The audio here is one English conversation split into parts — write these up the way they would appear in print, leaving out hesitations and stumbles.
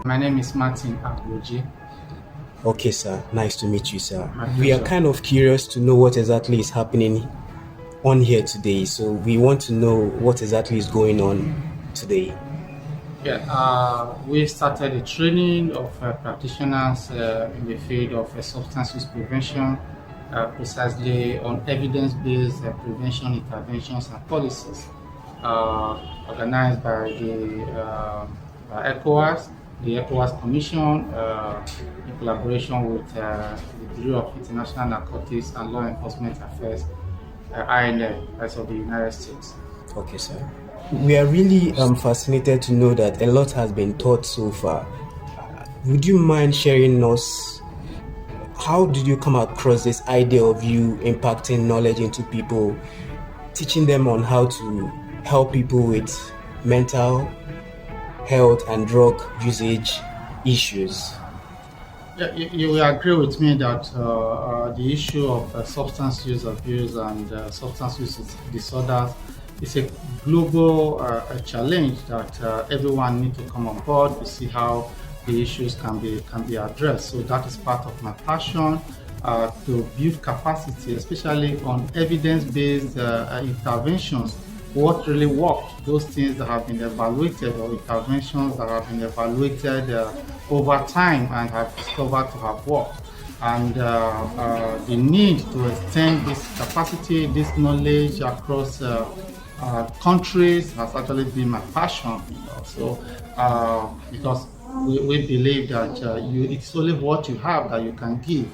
My name is Martin Agboji. Okay, sir. Nice to meet you, sir. My We are pleasure. kind of curious to know what exactly is happening on here today. So we want to know what exactly is going on today. We started a training of practitioners in the field of substance use prevention, precisely on evidence-based prevention interventions and policies, organized by by ECOWAS, the ECOWAS Commission, in collaboration with the Bureau of International Narcotics and Law Enforcement Affairs, INL, that's of the United States. Okay, sir. We are really fascinated to know that a lot has been taught so far. Would you mind sharing us, how did you come across this idea of you impacting knowledge into people, teaching them on how to help people with mental health and drug usage issues? Yeah, you will agree with me that the issue of substance use abuse and substance use disorders is a global challenge that everyone needs to come on board to see how the issues can be addressed. So that is part of my passion, to build capacity, especially on evidence-based interventions. What really worked, those things that have been evaluated, or interventions that have been evaluated over time and have discovered to have worked. And the need to extend this capacity, this knowledge across countries has actually been my passion. So because we believe that it's only what you have that you can give.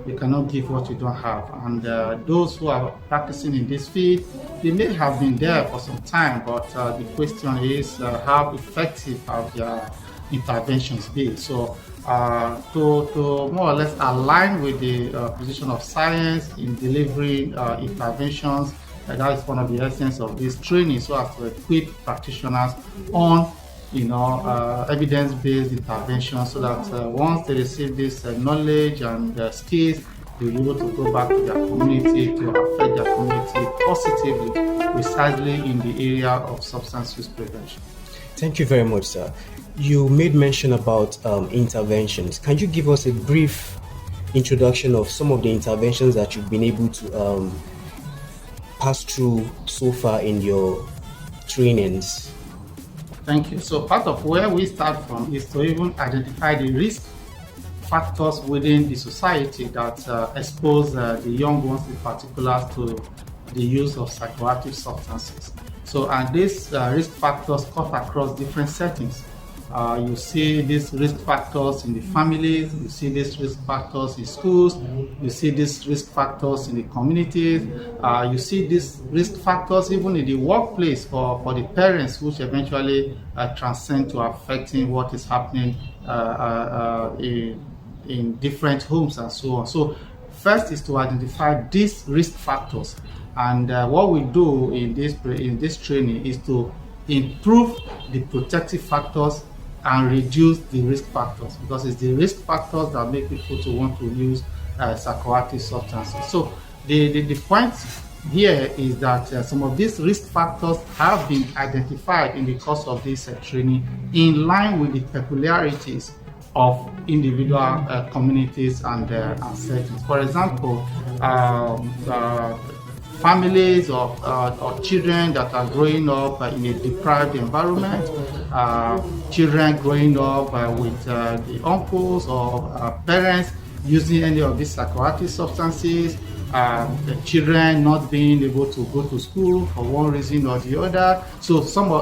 You cannot give what you don't have. And those who are practicing in this field, they may have been there for some time, but the question is how effective have their interventions been? So to more or less align with the position of science in delivering interventions, that is one of the essence of this training, so as to equip practitioners on evidence-based intervention, so that once they receive this knowledge and skills, they'll be able to go back to their community to affect their community positively, precisely in the area of substance use prevention. Thank you very much, sir. You made mention about interventions. Can you give us a brief introduction of some of the interventions that you've been able to pass through so far in your trainings? Thank you. So part of where we start from is to even identify the risk factors within the society that expose the young ones in particular to the use of psychoactive substances. So, and these risk factors cut across different settings. You see these risk factors in the families, you see these risk factors in schools, you see these risk factors in the communities, you see these risk factors even in the workplace for the parents, which eventually transcend to affecting what is happening in different homes and so on. So first is to identify these risk factors, and what we do in this training is to improve the protective factors and reduce the risk factors, because it's the risk factors that make people to want to use psychoactive substances. So the point here is that some of these risk factors have been identified in the course of this training, in line with the peculiarities of individual communities and settings. For example, families or children that are growing up in a deprived environment, children growing up with the uncles or parents using any of these psychoactive substances, the children not being able to go to school for one reason or the other. So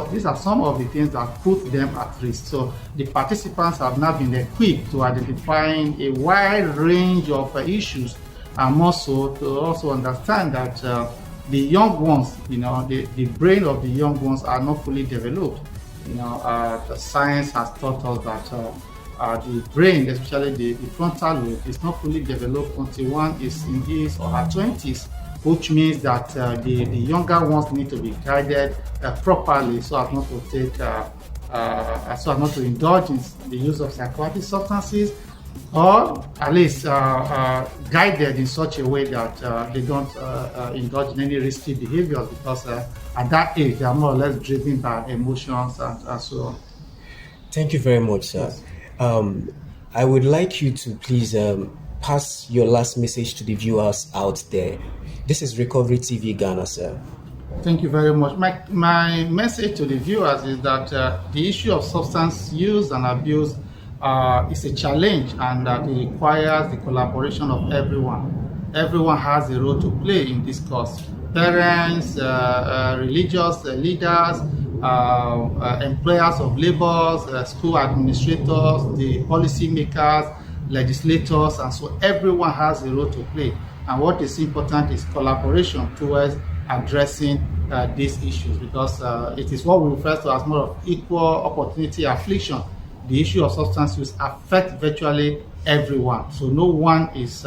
these are some of the things that put them at risk. So the participants have now been equipped to identifying a wide range of issues, and more so to also understand that the young ones, the brain of the young ones are not fully developed. The science has taught us that the brain, especially the frontal lobe, is not fully developed until one is in his or her 20s, which means that the younger ones need to be guided properly, so as not to take, so as not to indulge in the use of psychoactive substances, or at least guided in such a way that they don't indulge in any risky behaviors, because at that age they are more or less driven by emotions and so on. Thank you very much, sir. I would like you to please pass your last message to the viewers out there. This is Recovery TV Ghana, sir. Thank you very much. My message to the viewers is that the issue of substance use and abuse is a challenge, and that it requires the collaboration of everyone. Everyone has a role to play in this cause. Parents, religious leaders, employers of labor, school administrators, the policymakers, legislators, and so everyone has a role to play. And what is important is collaboration towards addressing these issues, because it is what we refer to as more of equal opportunity affliction. The issue of substance use affects virtually everyone, so no one is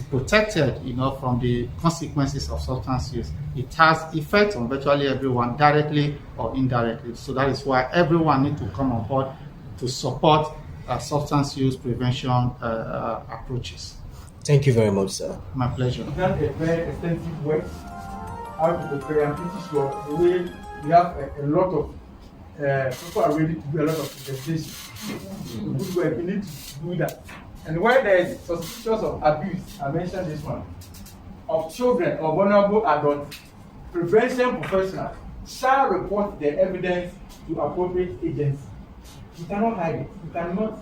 protected, from the consequences of substance use. It has effects on virtually everyone, directly or indirectly. So that is why everyone needs to come on board to support substance use prevention approaches. Thank you very much, sir. My pleasure. We've done a very extensive work how to prepare, and this is your way. We have a lot of people are ready to do a lot of investigation. Good work. We need to do that. And where there is suspicions of abuse, I mentioned this one, of children or vulnerable adults, prevention professionals shall report their evidence to appropriate agencies. You cannot hide it. You cannot.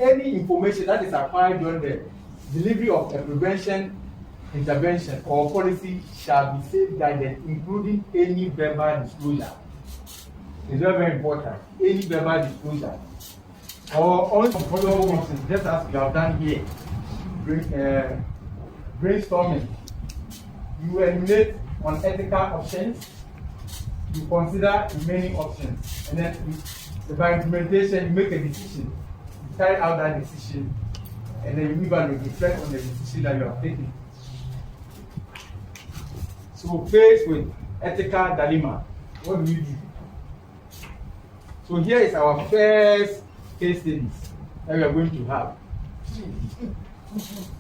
Any information that is acquired during the delivery of a prevention intervention or policy shall be safeguarded, including any verbal disclosure. It's very, very important. Any verbal disclosure or uncontrollable functions, just as we have done here. Brainstorming. You eliminate unethical options. You consider remaining options, and then by implementation, you make a decision. You carry out that decision, and then you evaluate, reflect on the decision that you have taken. So, faced with ethical dilemma, what do you do? So, here is our first case studies that we are going to have.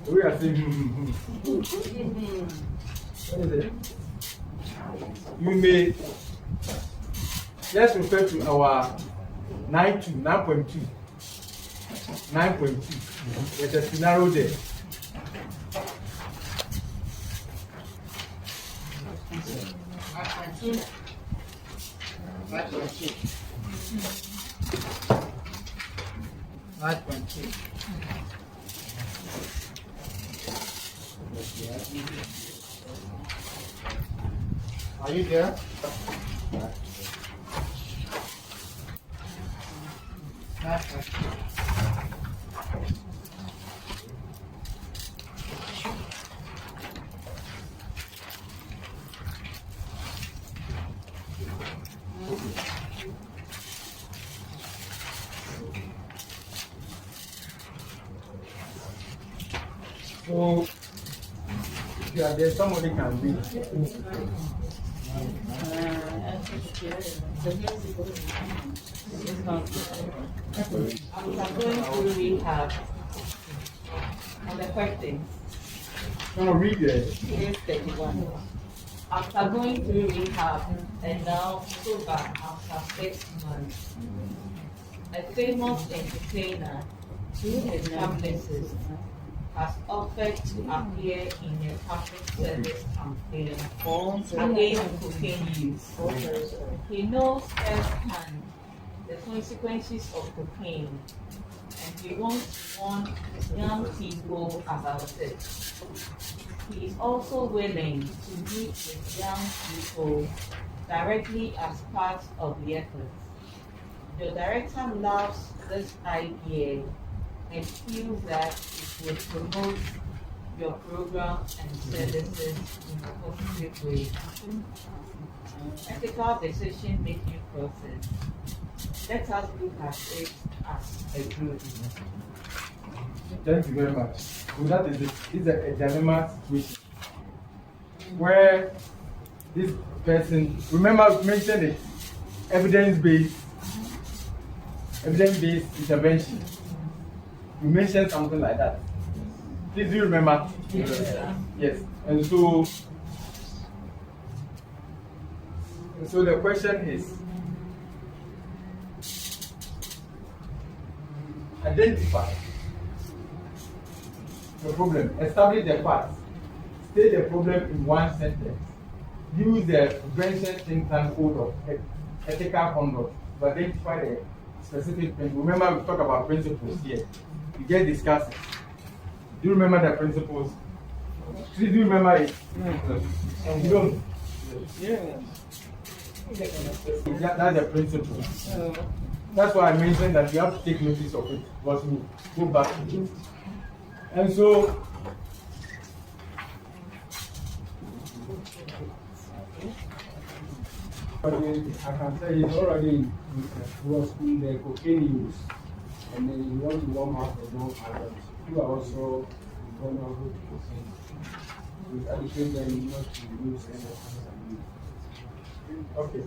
We are saying, what is it? You may let's refer to our 9.2. There's a scenario there. Are you there? So, yeah, there's somebody can read. After going through rehab on the 13th, No, read it. here's 31. After going through rehab and now sober after 6 months, a famous entertainer through his publicist has offered to appear in a public service campaign against cocaine use. He knows firsthand the consequences of cocaine, and he wants to warn young people about it. He is also willing to meet with young people directly as part of the effort. The director loves this idea and feels that it will promote your program and services in a positive way. Ethical decision making process. Let us look at it as a group. Thank you very much. So that is it. This is a dilemma situation where this person, remember we mentioned it, evidence-based intervention. You mentioned something like that. Please do you remember? Yes. And so the question is, identify the problem, establish the facts, state the problem in one sentence, use the prevention think tank code of ethical conduct to identify the specific thing. Remember, we talked about principles here. You get discussing. Do you remember the principles? Do you remember it? You don't? Yeah. That's the principle. That's why I mentioned that you have to take notice of it, because we go back to it. And so, I can tell you already was in the cocaine use, and then you want to warm up the non-adults. You are also vulnerable to cocaine. We educate them not to use any. okay.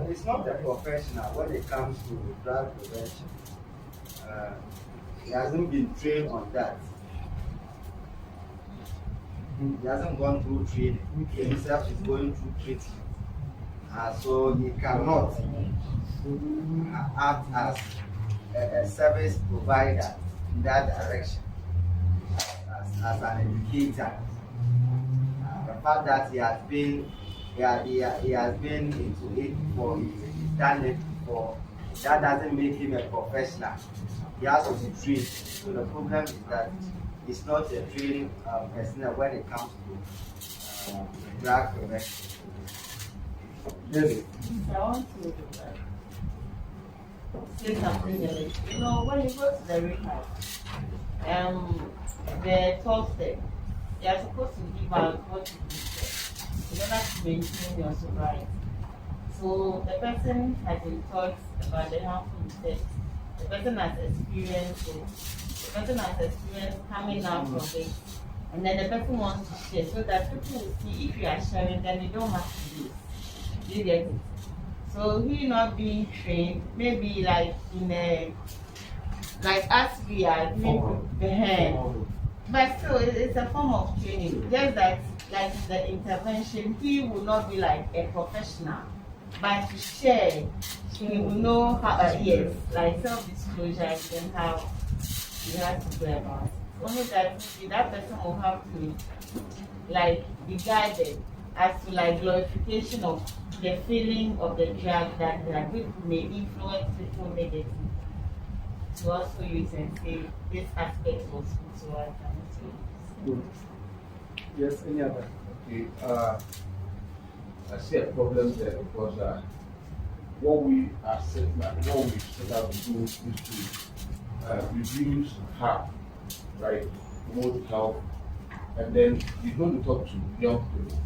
It's not a professional when it comes to drug prevention. He hasn't been trained on that. He hasn't gone through training. He himself is going through treatment. So he cannot act as a service provider in that direction, as an educator. The fact that he has been into it before, he's done it before, that doesn't make him a professional. He has to be trained. So the problem is that he's not a trained personnel when it comes to drug prevention. Yes. I want to say something. You know, when you go to the rehab, the 12 step, they are supposed to give out what you do in order to maintain your sobriety. So the person has been taught about the harmful effects. The person has experienced it. The person has experienced coming out from it. And then the person wants to share so that people will see if you are sharing, then you don't have to do it. You get it? So he not being trained, maybe like in a, like as we are doing the hand. But still, it's a form of training. Just that, like the intervention, he will not be like a professional. But to share, he will know how, yes, like self-disclosure and how you have to go about it. Only that that person will have to like be guided as to like glorification of the feeling of the drug that which may influence people negatively. To also use and say this aspect was good to us. Yes, any other? Okay, I see a problem there because what we set out to do is to reduce harm, right? Promote health, and then we're going to talk to young people.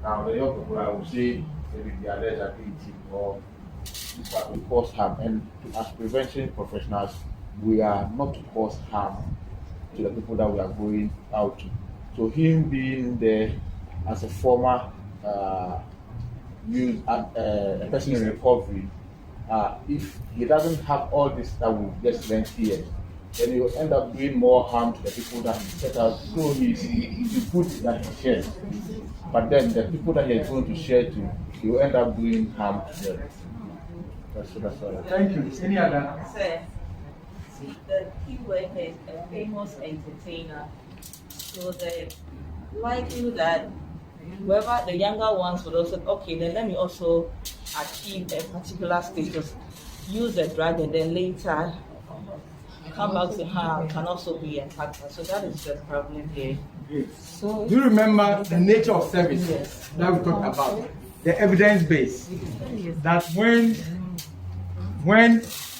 Now, the young people, I would say maybe they are less activity or that will cause harm. And as prevention professionals, we are not to cause harm to the people that we are going out to. So him being there as a former a person in recovery, if he doesn't have all this that we just learned here, then he will end up doing more harm to the people that he set out. So he's good that he shares, but then the people that he is going to share to, he will end up doing harm to them. That's all. Thank you. Any other? Sir, see, the key word is a famous entertainer. So the likely that whoever the younger ones would also, okay, then let me also achieve a particular status, use the drug, and then later come back to how can also be impacted. So that is the problem here. Great. So Do you remember the nature of service yes, that we talked about? The evidence base. That when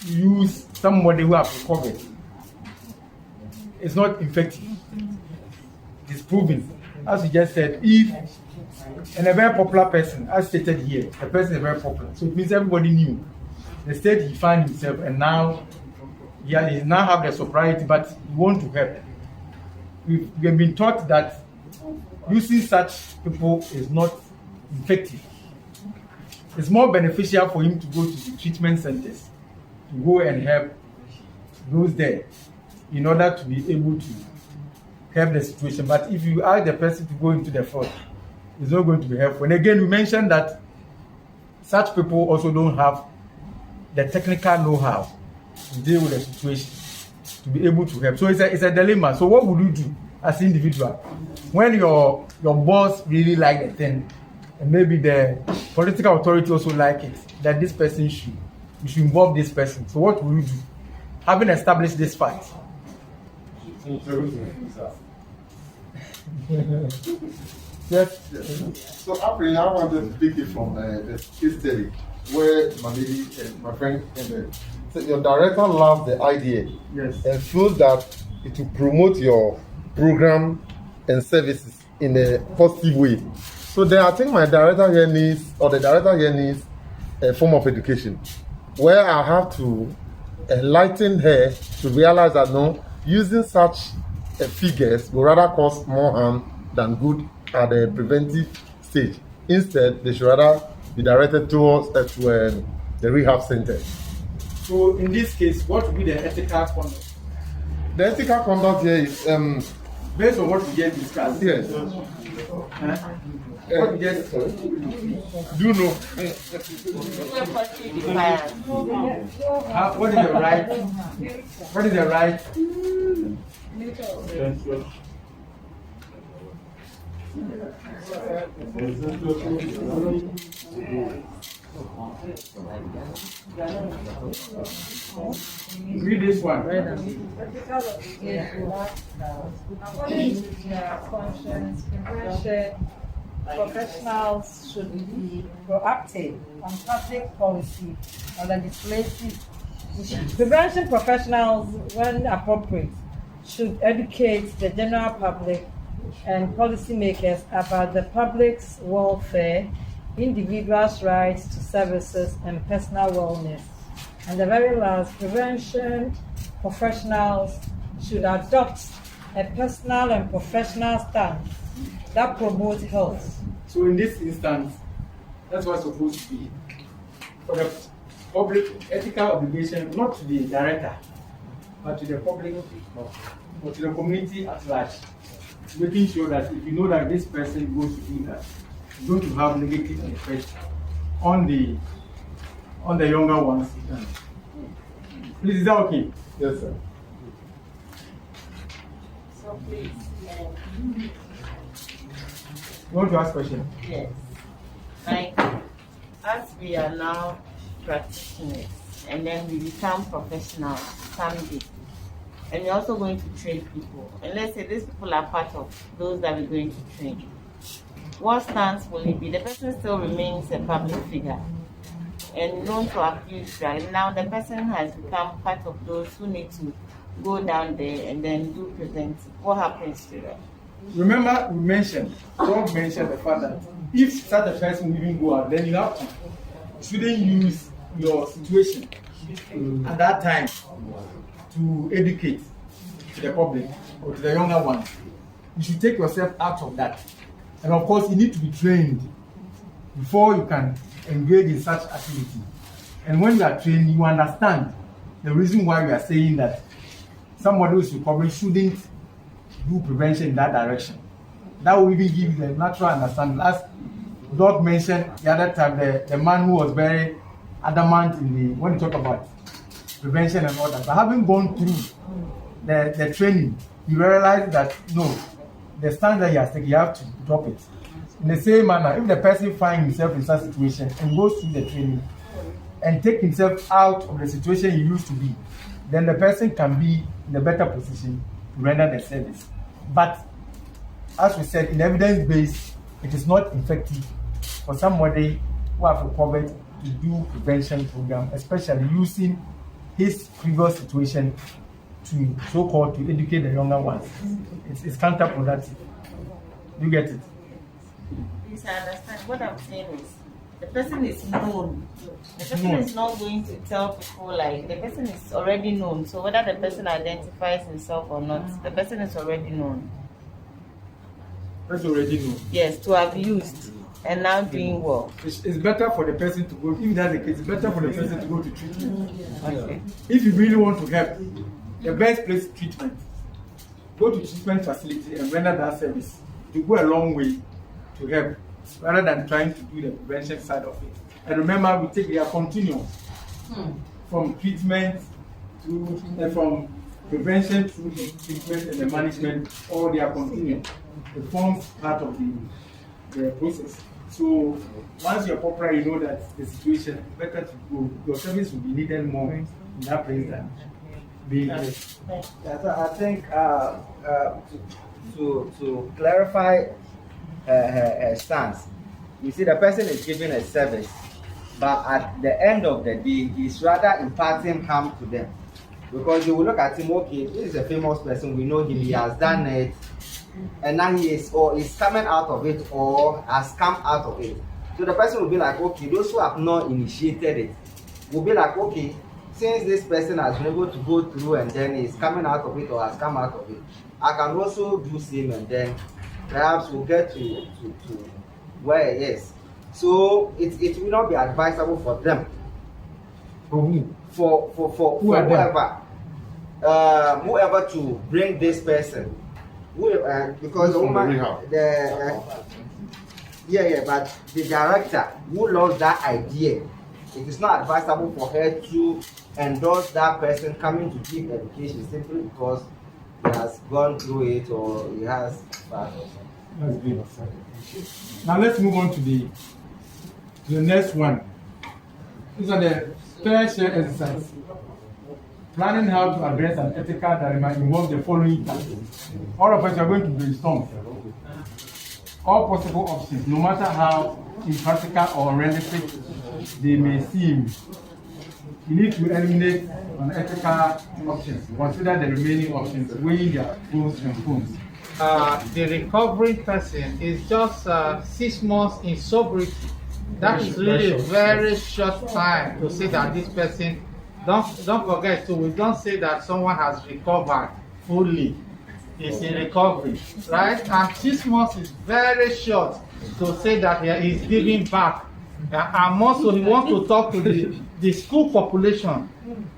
you use somebody who has recovered, it's not effective. It's proven. As you just said, if and a very popular person, as stated here, the person is very popular. So it means everybody knew. The state he found himself, and now he now have the sobriety, but he want to help. We have been taught that using such people is not effective. It's more beneficial for him to go to the treatment centers, to go and help goes there in order to be able to help the situation. But if you ask the person to go into the fraud, it's not going to be helpful. And again, we mentioned that such people also don't have the technical know-how to deal with the situation, to be able to help. So it's a dilemma. So what would you do as an individual when your boss really like the thing, and maybe the political authority also like it, that this person you should involve this person? So what will you do, having established this fact? Yes. So April, I wanted to pick it from the case study where my lady and my friend ended. So your director loves the idea, Yes. and feels that it will promote your program and services in a positive way. So then I think the director here needs a form of education where I have to enlighten her to realize that no, using such figures will rather cause more harm than good at the preventive stage. Instead, they should rather be directed towards the rehab center. So in this case, what would be the ethical conduct? The ethical conduct here is Based on what we just discussed. yes. What we just Do you know? what is the right? What is the right? Read this one. According to their conscience, prevention professionals should be proactive on public policy or legislative issues. Prevention professionals, when appropriate, should educate the general public and policymakers about the public's welfare, individuals' rights to services, and personal wellness. And the very last, prevention professionals should adopt a personal and professional stance that promotes health. So in this instance, that's what's supposed to be for the public ethical obligation, not to the director, but to the public or to the community at large. Making sure that if you know that this person goes to do that, it's going to have negative effect on the younger ones. Please, is that okay? Yes, sir. So please, You want to ask a question? yes. Like, as we are now practitioners, and then we become professionals someday, and we're also going to train people. And let's say these people are part of those that we're going to train. What stance will it be? The person still remains a public figure and known to abuse drugs. Now the person has become part of those who need to go down there and then do preventive. What happens to them? Remember, we mentioned, Rob mentioned the fact that if such a person will even go out, then you have to, shouldn't use your situation at that time to educate to the public or to the younger ones. You should take yourself out of that. And of course, you need to be trained before you can engage in such activity. And when you are trained, you understand the reason why we are saying that somebody who is recovering shouldn't do prevention in that direction. That will even give you the natural understanding. As Doc mentioned the other time, the man who was very adamant when you talk about prevention and all that. But having gone through the training, you realize that no, the stance that you are taking, you have to drop it. In the same manner, if the person finds himself in such a situation and goes through the training and take himself out of the situation he used to be, then the person can be in a better position to render the service. But as we said, in evidence base, it is not effective for somebody who have recovered to do prevention program, especially using his previous situation to so-called to educate the younger ones. It's counterproductive. You get it? Please, I understand. What I'm saying is, the person is known. The person is not going to tell people, like, the person is already known. So whether the person identifies himself or not, the person is already known. That's already known. Yes, to have used and now doing well. It's better for the person to go, if that's the case, it's better for the person to go to treatment. Okay. If you really want to help, the best place is treatment. Go to treatment facility and render that service. To go a long way to help, rather than trying to do the prevention side of it. And remember, we take their continuum from treatment to from prevention to the treatment and the management, all their continuum. It forms part of the process. So once you're popular, you know that the situation better to go. Your service will be needed more in that place than being there. Yeah, so I think to clarify her stance, you see the person is giving a service, but at the end of the day, he's rather imparting harm to them. Because you will look at him, okay, this is a famous person, we know him, he has done it, and now he is coming out of it or has come out of it. So the person will be like, okay, those who have not initiated it will be like, okay, since this person has been able to go through and then is coming out of it or has come out of it, I can also do same, and then perhaps we'll get to where it is. So it will not be advisable for them. For who? For whoever to bring this person. Because the woman, but the director who loves that idea, it is not advisable for her to endorse that person coming to give education simply because he has gone through it or he has. That's good. Now let's move on to the next one. These are the fair share exercise. Planning how to address an ethical that might involve the following tasks. All of us are going to brainstorm all possible options, no matter how impractical or unrealistic they may seem. You need to eliminate unethical options. Consider the remaining options, weighing their pros and cons. The recovering person is just 6 months in sobriety. That is really a very short time to say that this person. Don't forget, so we don't say that someone has recovered fully. Is in recovery, right? And 6 months is very short to say that he is giving back. And also, he wants to talk to the school population.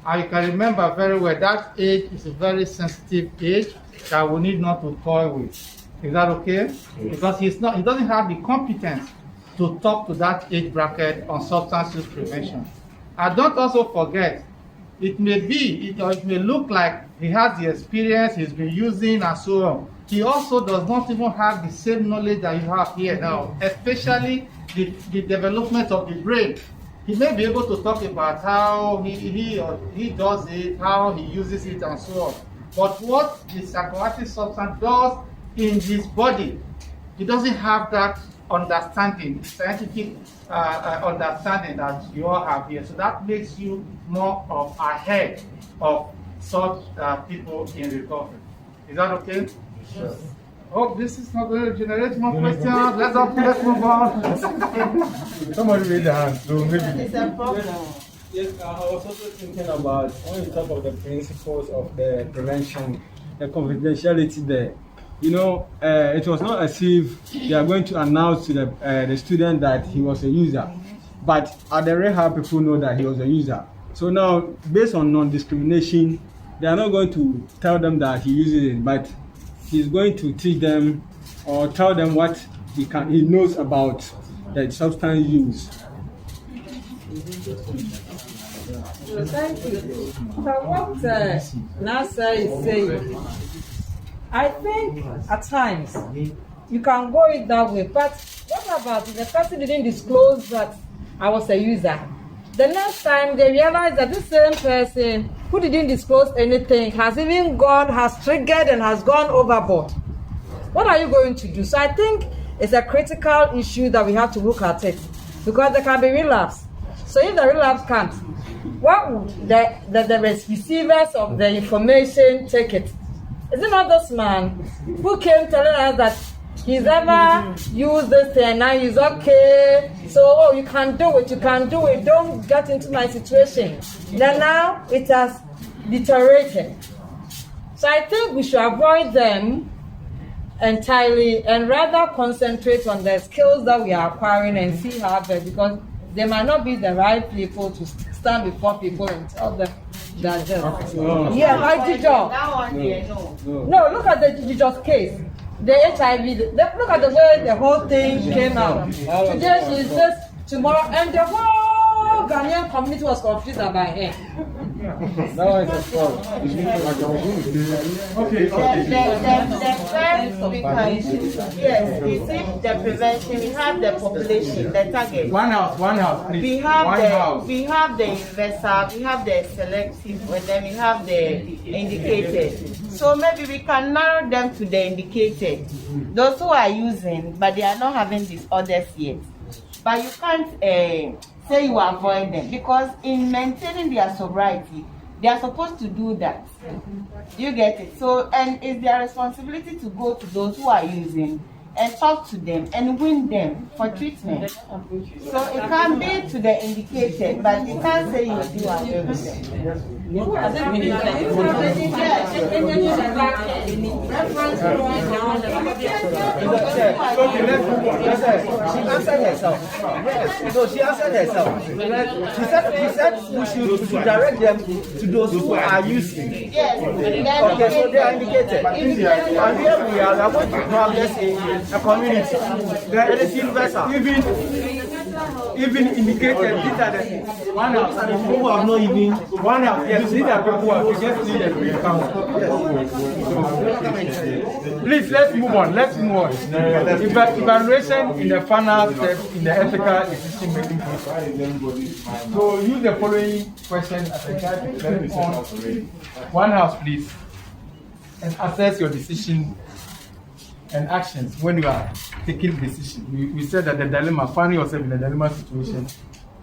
And you can remember very well that age is a very sensitive age that we need not to toy with. Is that okay? Yes. Because he doesn't have the competence to talk to that age bracket on substance use prevention. And don't also forget, it may look like he has the experience, he's been using and so on. He also does not even have the same knowledge that you have here now, especially the development of the brain. He may be able to talk about how he does it, how he uses it and so on. But what the psychoactive substance does in his body, he doesn't have that understanding, scientific understanding that you all have here. So that makes you more of ahead of such people in recovery. Is that okay? Sure. Oh, this is not going to generate more questions. Let's move on. Somebody raise their hand. So maybe. It's a problem. Yes, I was also thinking about when you talk of the principles of the prevention, the confidentiality there. You know, it was not as if they are going to announce to the student that he was a user, but at the rehab, people know that he was a user. So now, based on non-discrimination, they are not going to tell them that he uses it, but he's going to teach them or tell them what he knows about the substance use. So thank you. So what NASA is saying, I think at times you can go it that way, but what about if the person didn't disclose that I was a user? The next time they realize that this same person who didn't disclose anything has triggered and has gone overboard. What are you going to do? So I think it's a critical issue that we have to look at it, because there can be relapse. So if the relapse comes, what would the receivers of the information take it? Is it not this man who came telling us that he's ever used this thing and now he's okay? So, you can do it, don't get into my situation. Then now it has deteriorated. So I think we should avoid them entirely and rather concentrate on the skills that we are acquiring and see how best, because they might not be the right people to stand before people and tell them than them. Yeah, like Jesus. That one there, no. No, look at the Jesus case. The HIV. Look at the way the whole thing came out. Today she says tomorrow, and the whole Ghanaian community was confused about her. That one is a fraud. Okay. The first speaker is, yes, you see the prevention, we have the population, the target. One house, please. We have One house. the universal, we have the selective, and then we have the indicated. So maybe we can narrow them to the indicated. Those who are using, but they are not having disorders yet. But you can't say you avoid them, because in maintaining their sobriety, they are supposed to do that. You get it? So, and it's their responsibility to go to those who are using and talk to them and win them for treatment. So it can be to the indicated, but you can't say you do away with them. Okay, let's move on. She answered herself. Yes. No, she answered herself. She said we should direct them to those who are using. Yes. Okay, so they are indicated. And here we are going to have, let's say, a community. That is universal. Even indicated, these are the one house. And people who have not even One house, yes, these are people who have just need a free account. Please, let's move on. Evaluation in the final step in the ethical decision making process. So use the following question as a guide to respond. One house, please, and assess your decision and actions when you are taking decision. We said that the dilemma, finding yourself in a dilemma situation.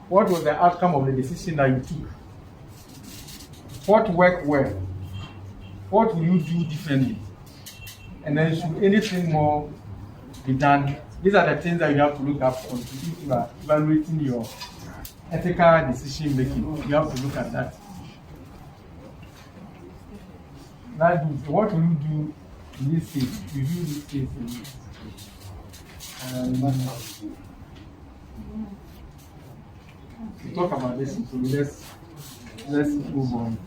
What was the outcome of the decision that you took? What worked well? What will you do differently? And then should anything more be done? These are the things that you have to look up on if you are evaluating your ethical decision making. You have to look at that. That is, what will you do in this case? Review this case. To talk about this, so let's move on.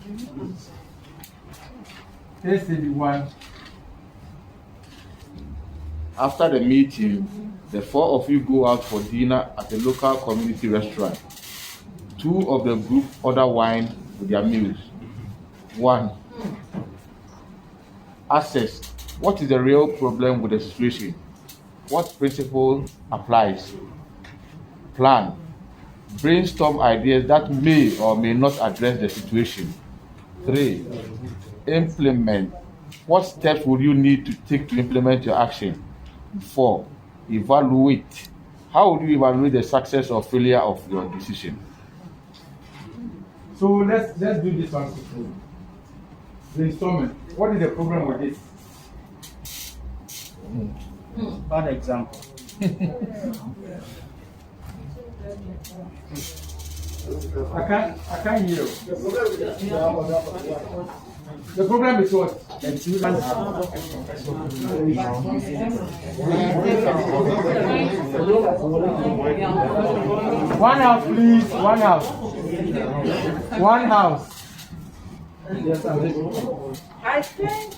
Let's say the one. After the meeting, the four of you go out for dinner at a local community restaurant. Two of the group order wine with their meals. 1. Assess what is the real problem with the situation. What principle applies? Plan. Brainstorm ideas that may or may not address the situation. 3. Implement. What steps would you need to take to implement your action? 4. Evaluate. How would you evaluate the success or failure of your decision? So let's do this one quickly. Brainstorming. What is the problem with this? bad example. I can't hear you. The problem is what? One house, please. One house. One house. I think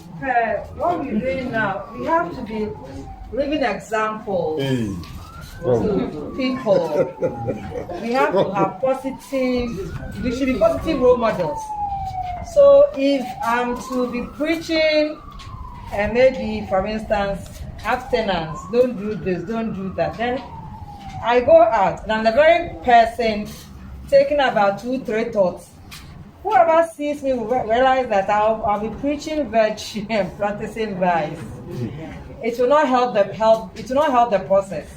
what we're doing now, we have to be living examples to people. We have to have we should be positive role models. So if I'm to be preaching, and maybe, for instance, abstinence, don't do this, don't do that, then I go out and I'm the very person taking about 2-3 thoughts. Whoever sees me will realize that I'll be preaching virtue and practicing vice. It will not help the process.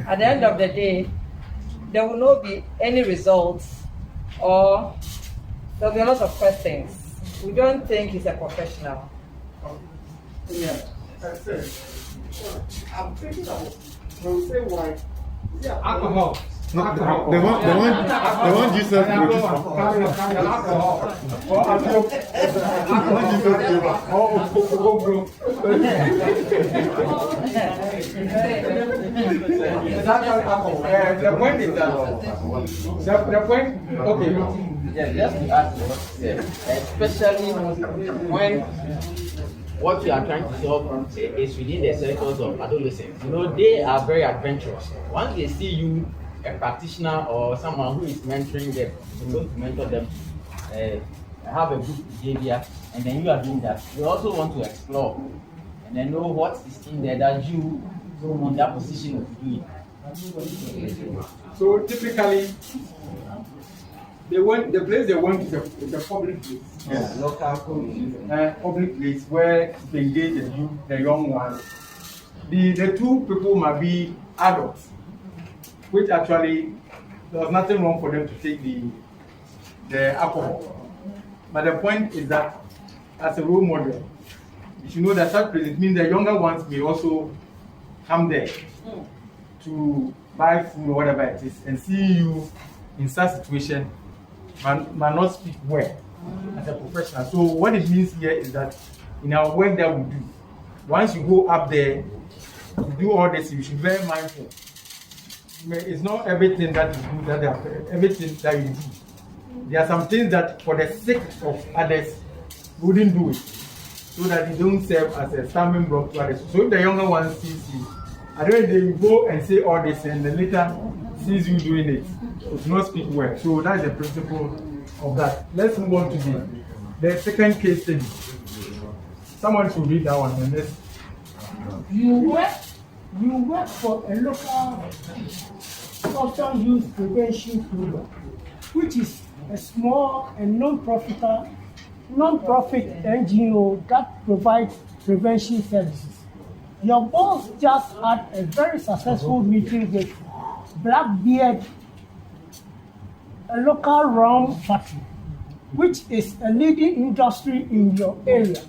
At the end of the day, there will not be any results, or there'll be a lot of questions. We don't think he's a professional. Yeah. I'm thinking of, we'll say why. Yeah, Alcohol. No, the one Jesus produced. The point is that okay. Yeah, just to add to what you said, especially when what you are trying to solve is within the circles of adolescents. You know, they are very adventurous. Once they see you, a practitioner or someone who is mentoring them, you're going to mentor them, have a good behavior, and then you are doing that. You also want to explore and then know what is in there that you on that position of doing. So typically, the place they want is a public place. Yeah, local Public place where they engage the young ones. The two people might be adults, which actually there's nothing wrong for them to take the alcohol. But the point is that as a role model, you should know that such places means the younger ones may also come there to buy food or whatever it is, and see you in such situation might not speak well as a professional. So what it means here is that in our work that we do, once you go up there to do all this, you should be very mindful. It's not everything that you do everything that you do. There are some things that for the sake of others you wouldn't do it, so that you don't serve as a stumbling block to others. So if the younger one sees you, I don't know, they go and say all this and then later sees you doing it, it will not speak well. So that's the principle of that. Let's move on to the second case study. Someone should read that one and let's. You work for a local substance use prevention program, which is a small and non-profit NGO that provides prevention services. Your boss just had a very successful meeting with Blackbeard, a local rum factory, which is a leading industry in your area.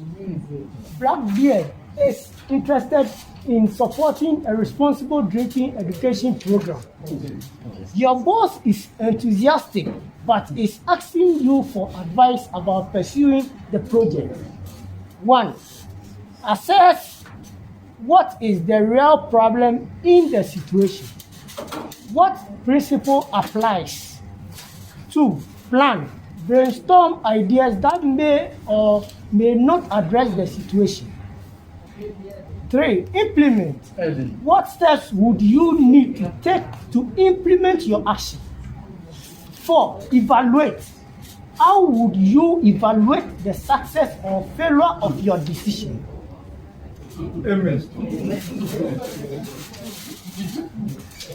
Blackbeard is interested in supporting a responsible drinking education program. Your boss is enthusiastic, but is asking you for advice about pursuing the project. 1. Assess what is the real problem in the situation. What principle applies? 2. Plan. Brainstorm ideas that may or may not address the situation. 3. Implement. What steps would you need to take to implement your action? 4. Evaluate. How would you evaluate the success or failure of your decision? Amen.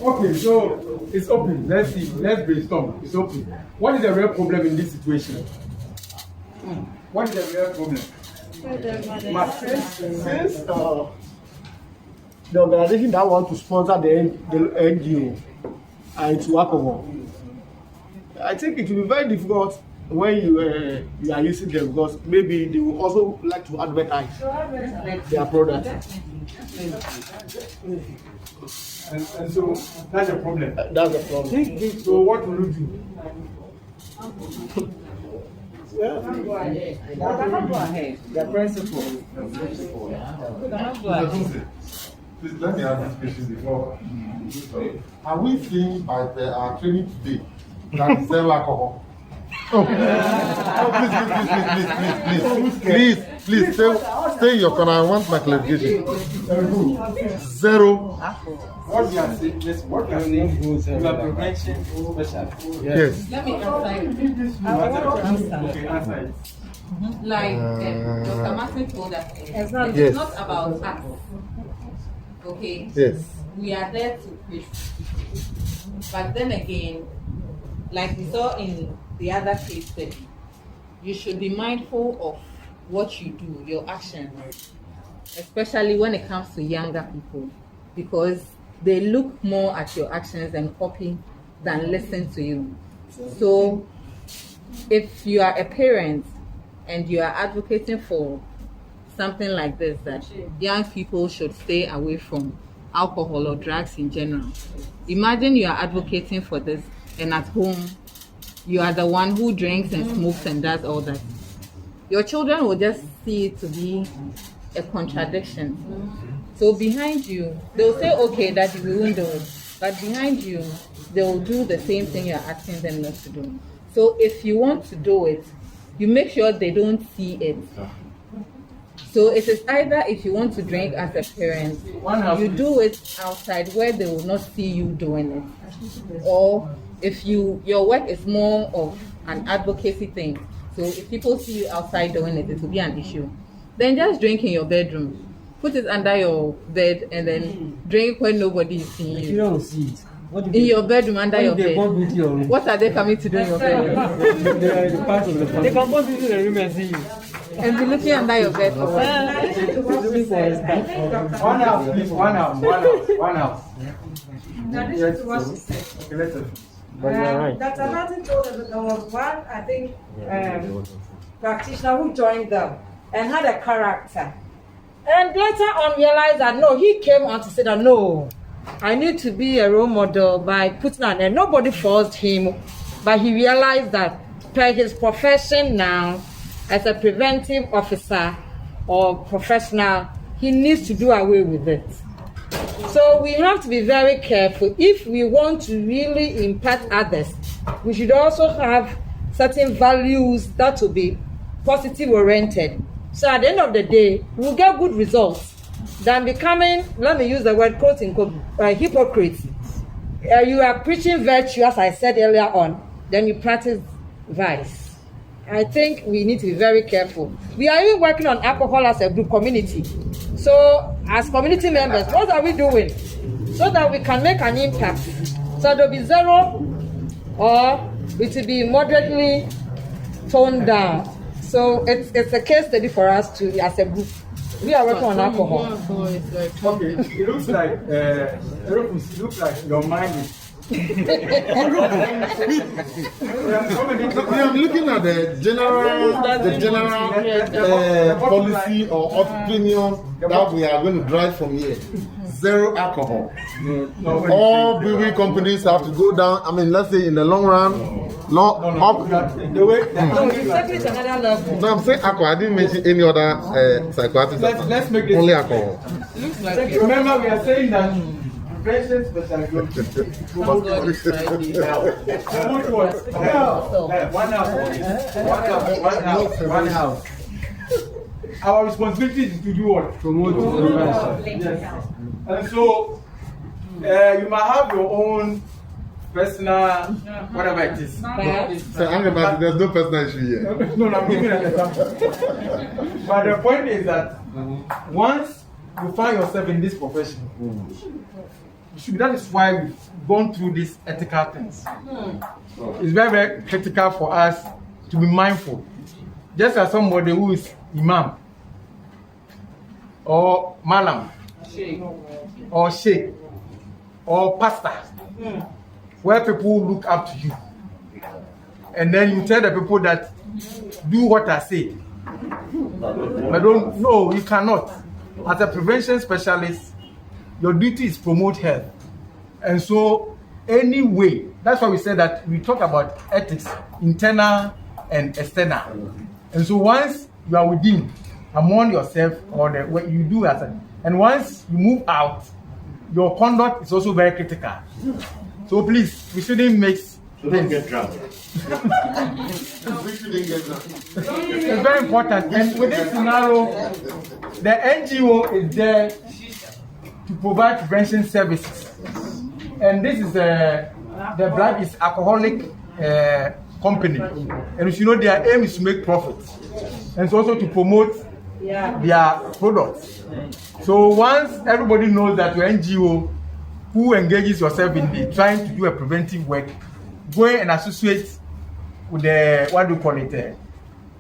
Okay, so it's open. Let's see. Let's brainstorm. It's open. What is the real problem in this situation? What is the real problem? Since the organization that want to sponsor the NGO into alcohol, I think it will be very difficult when you are using them, because maybe they will also like to advertise their product. And so that's a problem. That's the problem. So what will you do? The principle. Please let me ask this question before. Are we seeing at our training today that we sell alcohol? Please, stay in your corner. I want my clarification. Zero. What we are saying, what we are saying, you are prevention specialist. Yes. Let me answer. Okay, answer it. Like Dr. Martin told us, it's Yes. not about us. Okay? Yes. We are there to push. But then again, like we saw in the other case study, you should be mindful of what you do, your actions, especially when it comes to younger people, because they look more at your actions and copy than listen to you. So if you are a parent and you are advocating for something like this, that young people should stay away from alcohol or drugs in general, imagine you are advocating for this and at home you are the one who drinks and smokes and does all that. Your children will just see it to be a contradiction. So behind you, they'll say, okay, Daddy, we won't do it. But behind you, they will do the same thing you're asking them not to do. So if you want to do it, you make sure they don't see it. So it is either if you want to drink as a parent, you do it outside where they will not see you doing it. Or if your work is more of an advocacy thing, so if people see you outside doing it, it will be an issue. Then just drink in your bedroom. Put it under your bed and then drink when nobody is seeing you. You don't see it. In your bedroom, under your bed. What are they coming to do in your bedroom? They are the part of the family. They can come into the room and see you. And be looking under your bed for what? Looking for a stuff. One house, please. One house. In addition to what she said, Okay, let's But you're right. Dr. Martin told us that there was one, I think, practitioner who joined them and had a character. And later on realized that no, he came on to say that no, I need to be a role model by putting on, and nobody forced him, but he realized that per his profession now, as a preventive officer or professional, he needs to do away with it. So we have to be very careful. If we want to really impact others, we should also have certain values that will be positive oriented. So at the end of the day, we'll get good results than becoming, let me use the word quote unquote, hypocrites. You are preaching virtue, as I said earlier on, then you practice vice. I think we need to be very careful. We are even working on alcohol as a group community. So as community members, what are we doing so that we can make an impact? So there'll be zero or it will be moderately toned down. So it's a case study for us to, as a group. We are working on alcohol. Okay, it looks like your mind is. I'm looking at the general policy or opinion that we are going to drive from here. Zero alcohol. All brewery companies have to go down. I mean, let's say in the long run, No, I'm saying alcohol. I didn't mention any other psychoactive. Let's make this only alcohol. Remember, we are saying that prevention specialty. One house. Our responsibility is to do what? Promote prevention. Yes. And so you might have your own personal, whatever it is. So there's no personal issue here. No, I'm giving an example. But the point is that once you find yourself in this profession, that is why we've gone through these ethical things. It's very, very critical for us to be mindful. Just as somebody who is imam, or malam, or sheikh, or pastor, where people look up to you, and then you tell the people that do what I say, but don't. No, you cannot. As a prevention specialist, your duty is promote health, and so anyway, that's why we said that we talk about ethics, internal and external, and so once you are within, among yourself or the what you do as a, and once you move out, your conduct is also very critical. So please, we shouldn't mix. Don't get drunk. We shouldn't get drunk. It's very important. And with this scenario, the NGO is there to provide prevention services. And this is the Black is Alcoholic company. And you know their aim is to make profits. And so also to promote their products. So once everybody knows that your NGO who engages yourself in the trying to do a preventive work, go and associate with the, what do you call it,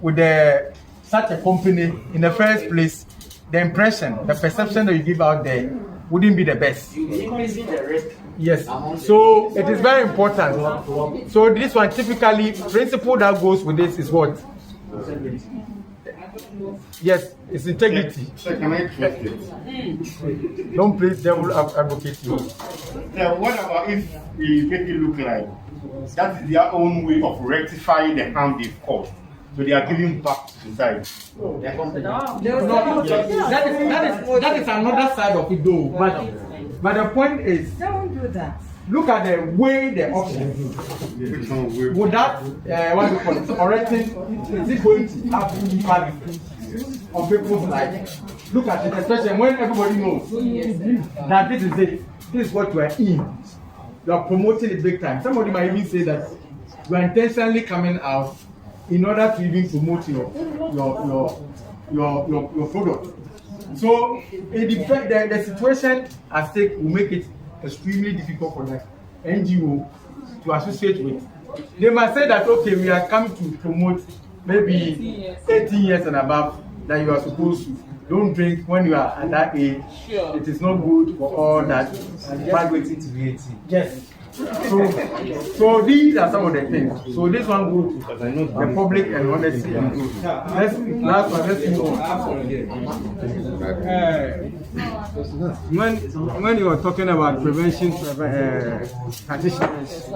with the such a company in the first place, the impression, the perception that you give out there wouldn't be the best. Increasing the risk. Yes, so it is very important. So this one typically, principle that goes with this is what? Yes, it's integrity. So can I twist it? Don't play devil advocate. Now, what about if we make it look like that is their own way of rectifying the harm they've caused? So they are giving back to society. That is another side of it though. But the point is, Don't do that. look at the way the option. Would that, what do you call it, correcting, is it going to have impact on people's life? Look at it, especially when everybody knows that this is it. This is what you are in. You are promoting it big time. Somebody might even say that you are intentionally coming out in order to even promote your product. So the situation at stake will make it extremely difficult for the NGO to associate with. They might say that, okay, we are coming to promote maybe 18 years and above, that you are supposed to. Don't drink when you are at that age. Sure. It is not good for all that. Just waiting to be 18. Yes. So these are some of the things. So this one goes to the public and honesty. Let's move on. When you are talking about prevention practitioners,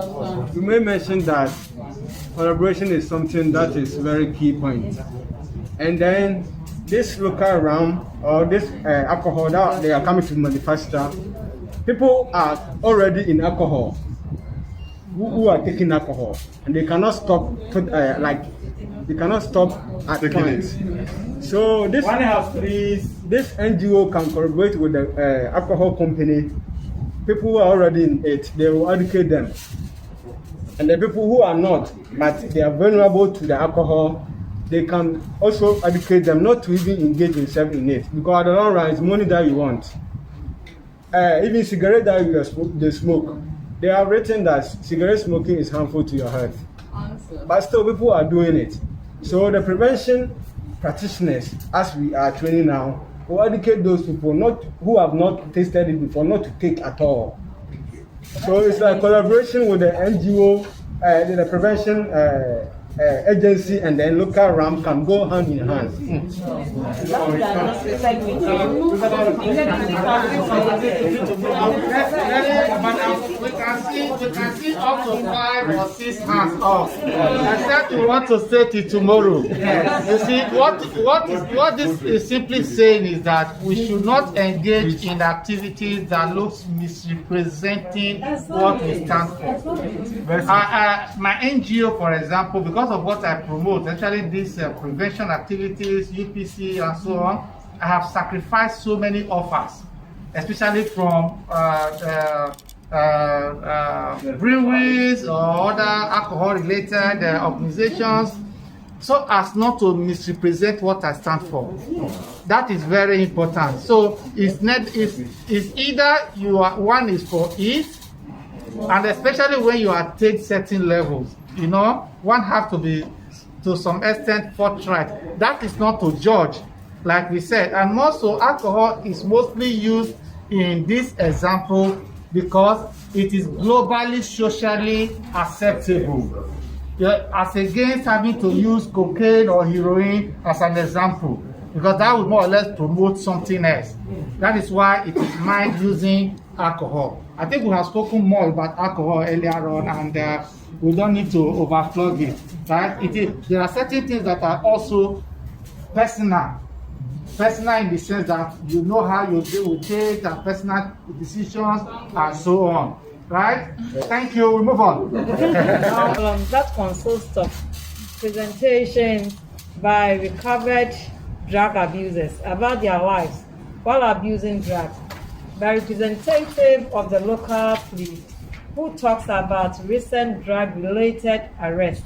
you may mention that collaboration is something that is very key point. And then this local realm or this alcohol that they are coming to manufacture, people are already in alcohol who are taking alcohol, and they cannot stop they cannot stop at points. So this NGO can collaborate with the alcohol company. People who are already in it, they will educate them, and the people who are not, but they are vulnerable to the alcohol, they can also educate them not to even engage themselves in it, because at the long run, it's money that you want. Even cigarette that they smoke, they have written that cigarette smoking is harmful to your health. But still, people are doing it. So the prevention practitioners, as we are training now, will educate those people who have not tasted it before, not to take at all. So it's like collaboration with the NGO, the prevention agency, and then local RAM can go hand in hand. We can see up to 5 or 6 hands off. Except we want to say it tomorrow. You see, what this is simply saying is that we should not engage in activities that looks misrepresenting what we stand for. My NGO, for example, because of what I promote, actually these prevention activities, UPC and so on, I have sacrificed so many offers, especially from breweries or other alcohol-related organizations, so as not to misrepresent what I stand for. That is very important. So it's either one is for it, and especially when you are at certain levels, one has to be to some extent forthright. That is not to judge, like we said. And also, alcohol is mostly used in this example because it is globally, socially acceptable. As against having to use cocaine or heroin as an example, because that would more or less promote something else. That is why it is mind using alcohol. I think we have spoken more about alcohol earlier on, and we don't need to overflog it. Right? There are certain things that are also personal in the sense that you know how you deal with it, and personal decisions, and so on. Right? Thank you. We move on. That consists of presentations by recovered drug abusers about their lives while abusing drugs, by representative of the local police who talks about recent drug-related arrests,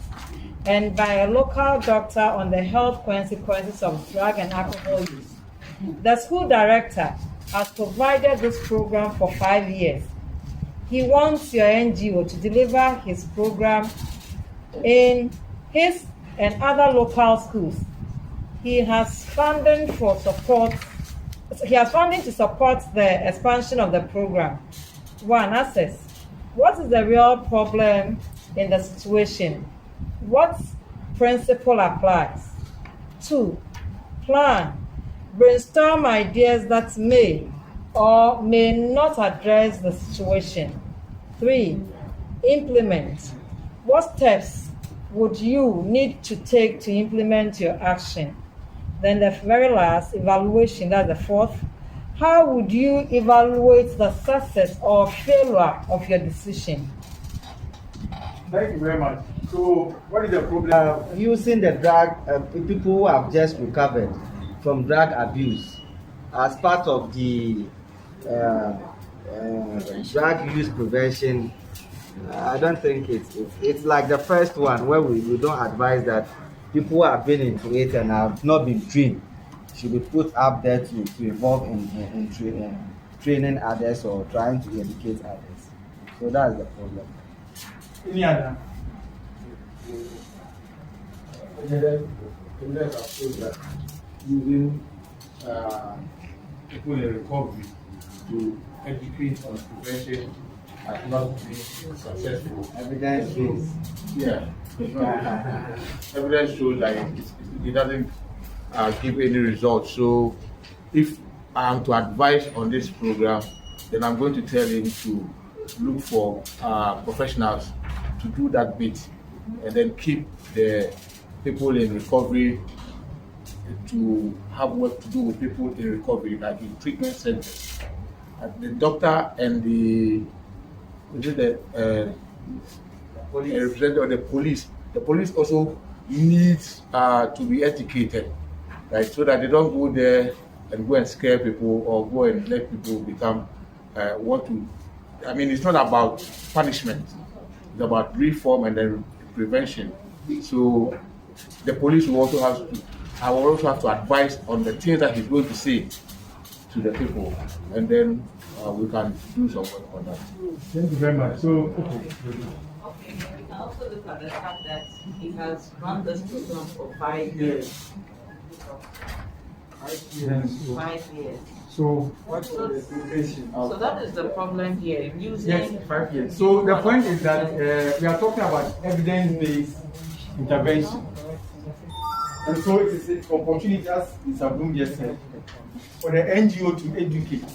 and by a local doctor on the health consequences of drug and alcohol use. The school director has provided this program for 5 years. He wants your NGO to deliver his program in his and other local schools. He has funding to support the expansion of the program. 1. Assess. What is the real problem in the situation? What principle applies? 2. Plan. Brainstorm ideas that may or may not address the situation. 3. Implement. What steps would you need to take to implement your action? Then the very last, evaluation, that's the 4th. how would you evaluate the success or failure of your decision? Thank you very much. So, what is the problem? Using the drug, people who have just recovered from drug abuse as part of the drug use prevention, I don't think it's like the first one where we don't advise that people who have been into it and have not been trained should be put up there to involve in training others or trying to educate others. So that's the problem. Any other? Evidence have shown that using people in recovery to educate on prevention has not been successful. Evidence-based. Yeah. Evidence shows that it doesn't give any results. So if I am to advise on this program, then I'm going to tell him to look for professionals to do that bit and then keep the people in recovery to have work to do with people in recovery, like in treatment centers. The doctor and the representative of the police. The police also needs to be educated, right, so that they don't go there and go and scare people or go and let people become want to. I mean, it's not about punishment; it's about reform and then prevention. So the police will also have to. I will also have to advise on the things that he's going to say to the people, and then we can do some work on that. Thank you very much. So, Okay, we can also look at the fact that he has run this program for 5 years. 5 years. So, So that is the problem here. Using yes, 5 years. So the point is that we are talking about evidence-based intervention. And so it is an opportunity, as Mr. Bloom just said, for the NGO to educate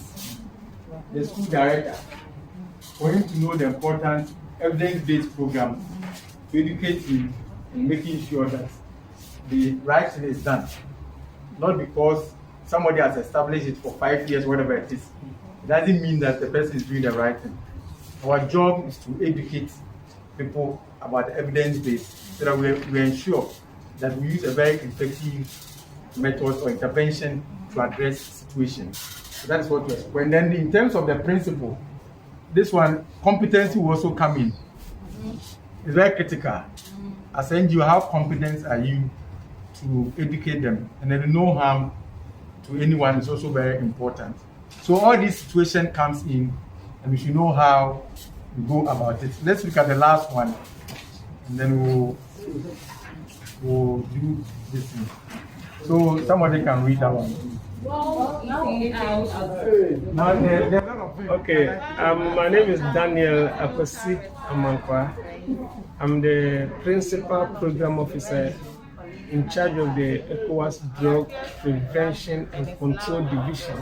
the school director, for him to know the important evidence-based program, to educate him in making sure that the right thing is done. Not because somebody has established it for 5 years, whatever it is. It doesn't mean that the person is doing the right thing. Our job is to educate people about the evidence-based so that we ensure that we use a very effective method or intervention to address situations. So that is what we are. And then in terms of the principle, this one, competency will also come in. It's very critical. As NGO, how competent are you to educate them? And then no harm to anyone is also very important. So all this situation comes in, and we should know how we go about it. Let's look at the last one, and then we'll do this thing. So somebody can read that one. Okay, my name is Daniel Akwasi Amankwa. I'm the Principal Program Officer in charge of the ECOWAS Drug Prevention and Control Division.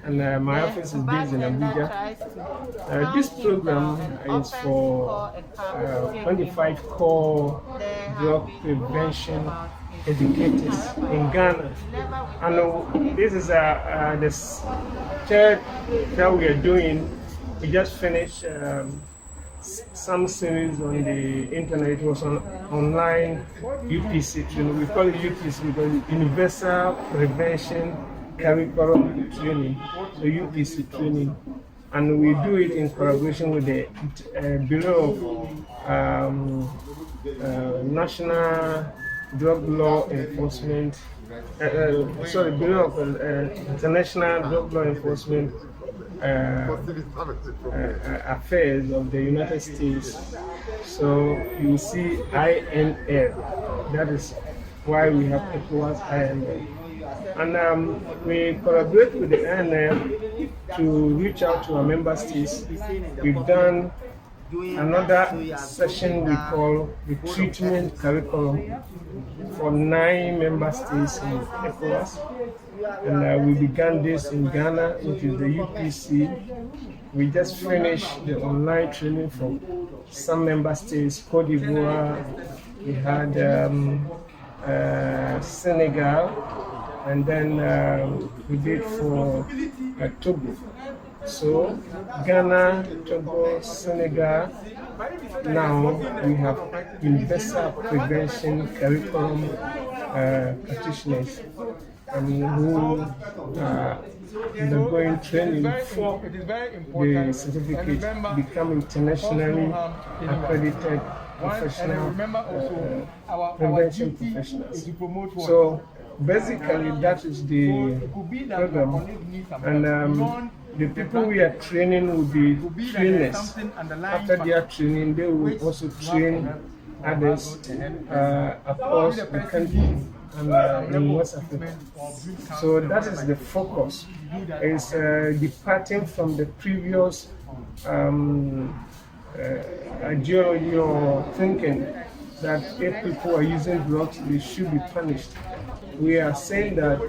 And my office is based in Abuja. This program is for 25 core drug prevention educators in Ghana. And this is the third that we are doing. We just finished some series on the internet. It was on online UPC training. We call it UPC because Universal Prevention Curriculum Training, so UPC training, and we do it in collaboration with the Bureau of National Drug Law Enforcement, Bureau of International Drug Law Enforcement Affairs of the United States. So you see INL, that is why we have ECOWAS INL. And we collaborate with the INL to reach out to our member states. We've done another session we call the treatment curriculum for 9 member states in ECOWAS. And we began this in Ghana, which is the UPC. We just finished the online training for some member states, Cote d'Ivoire, we had Senegal, and then we did for Togo. So Ghana, Togo, Senegal. Now we have universal prevention curriculum practitioners who are undergoing training for the certificate to become internationally accredited professional prevention professionals. So basically that is the program, and the people we are training will be trainers. After their training, they will also train others across the country and in West Africa. So that is the focus. It's departing from the previous ideology or thinking that if people are using drugs, they should be punished. We are saying that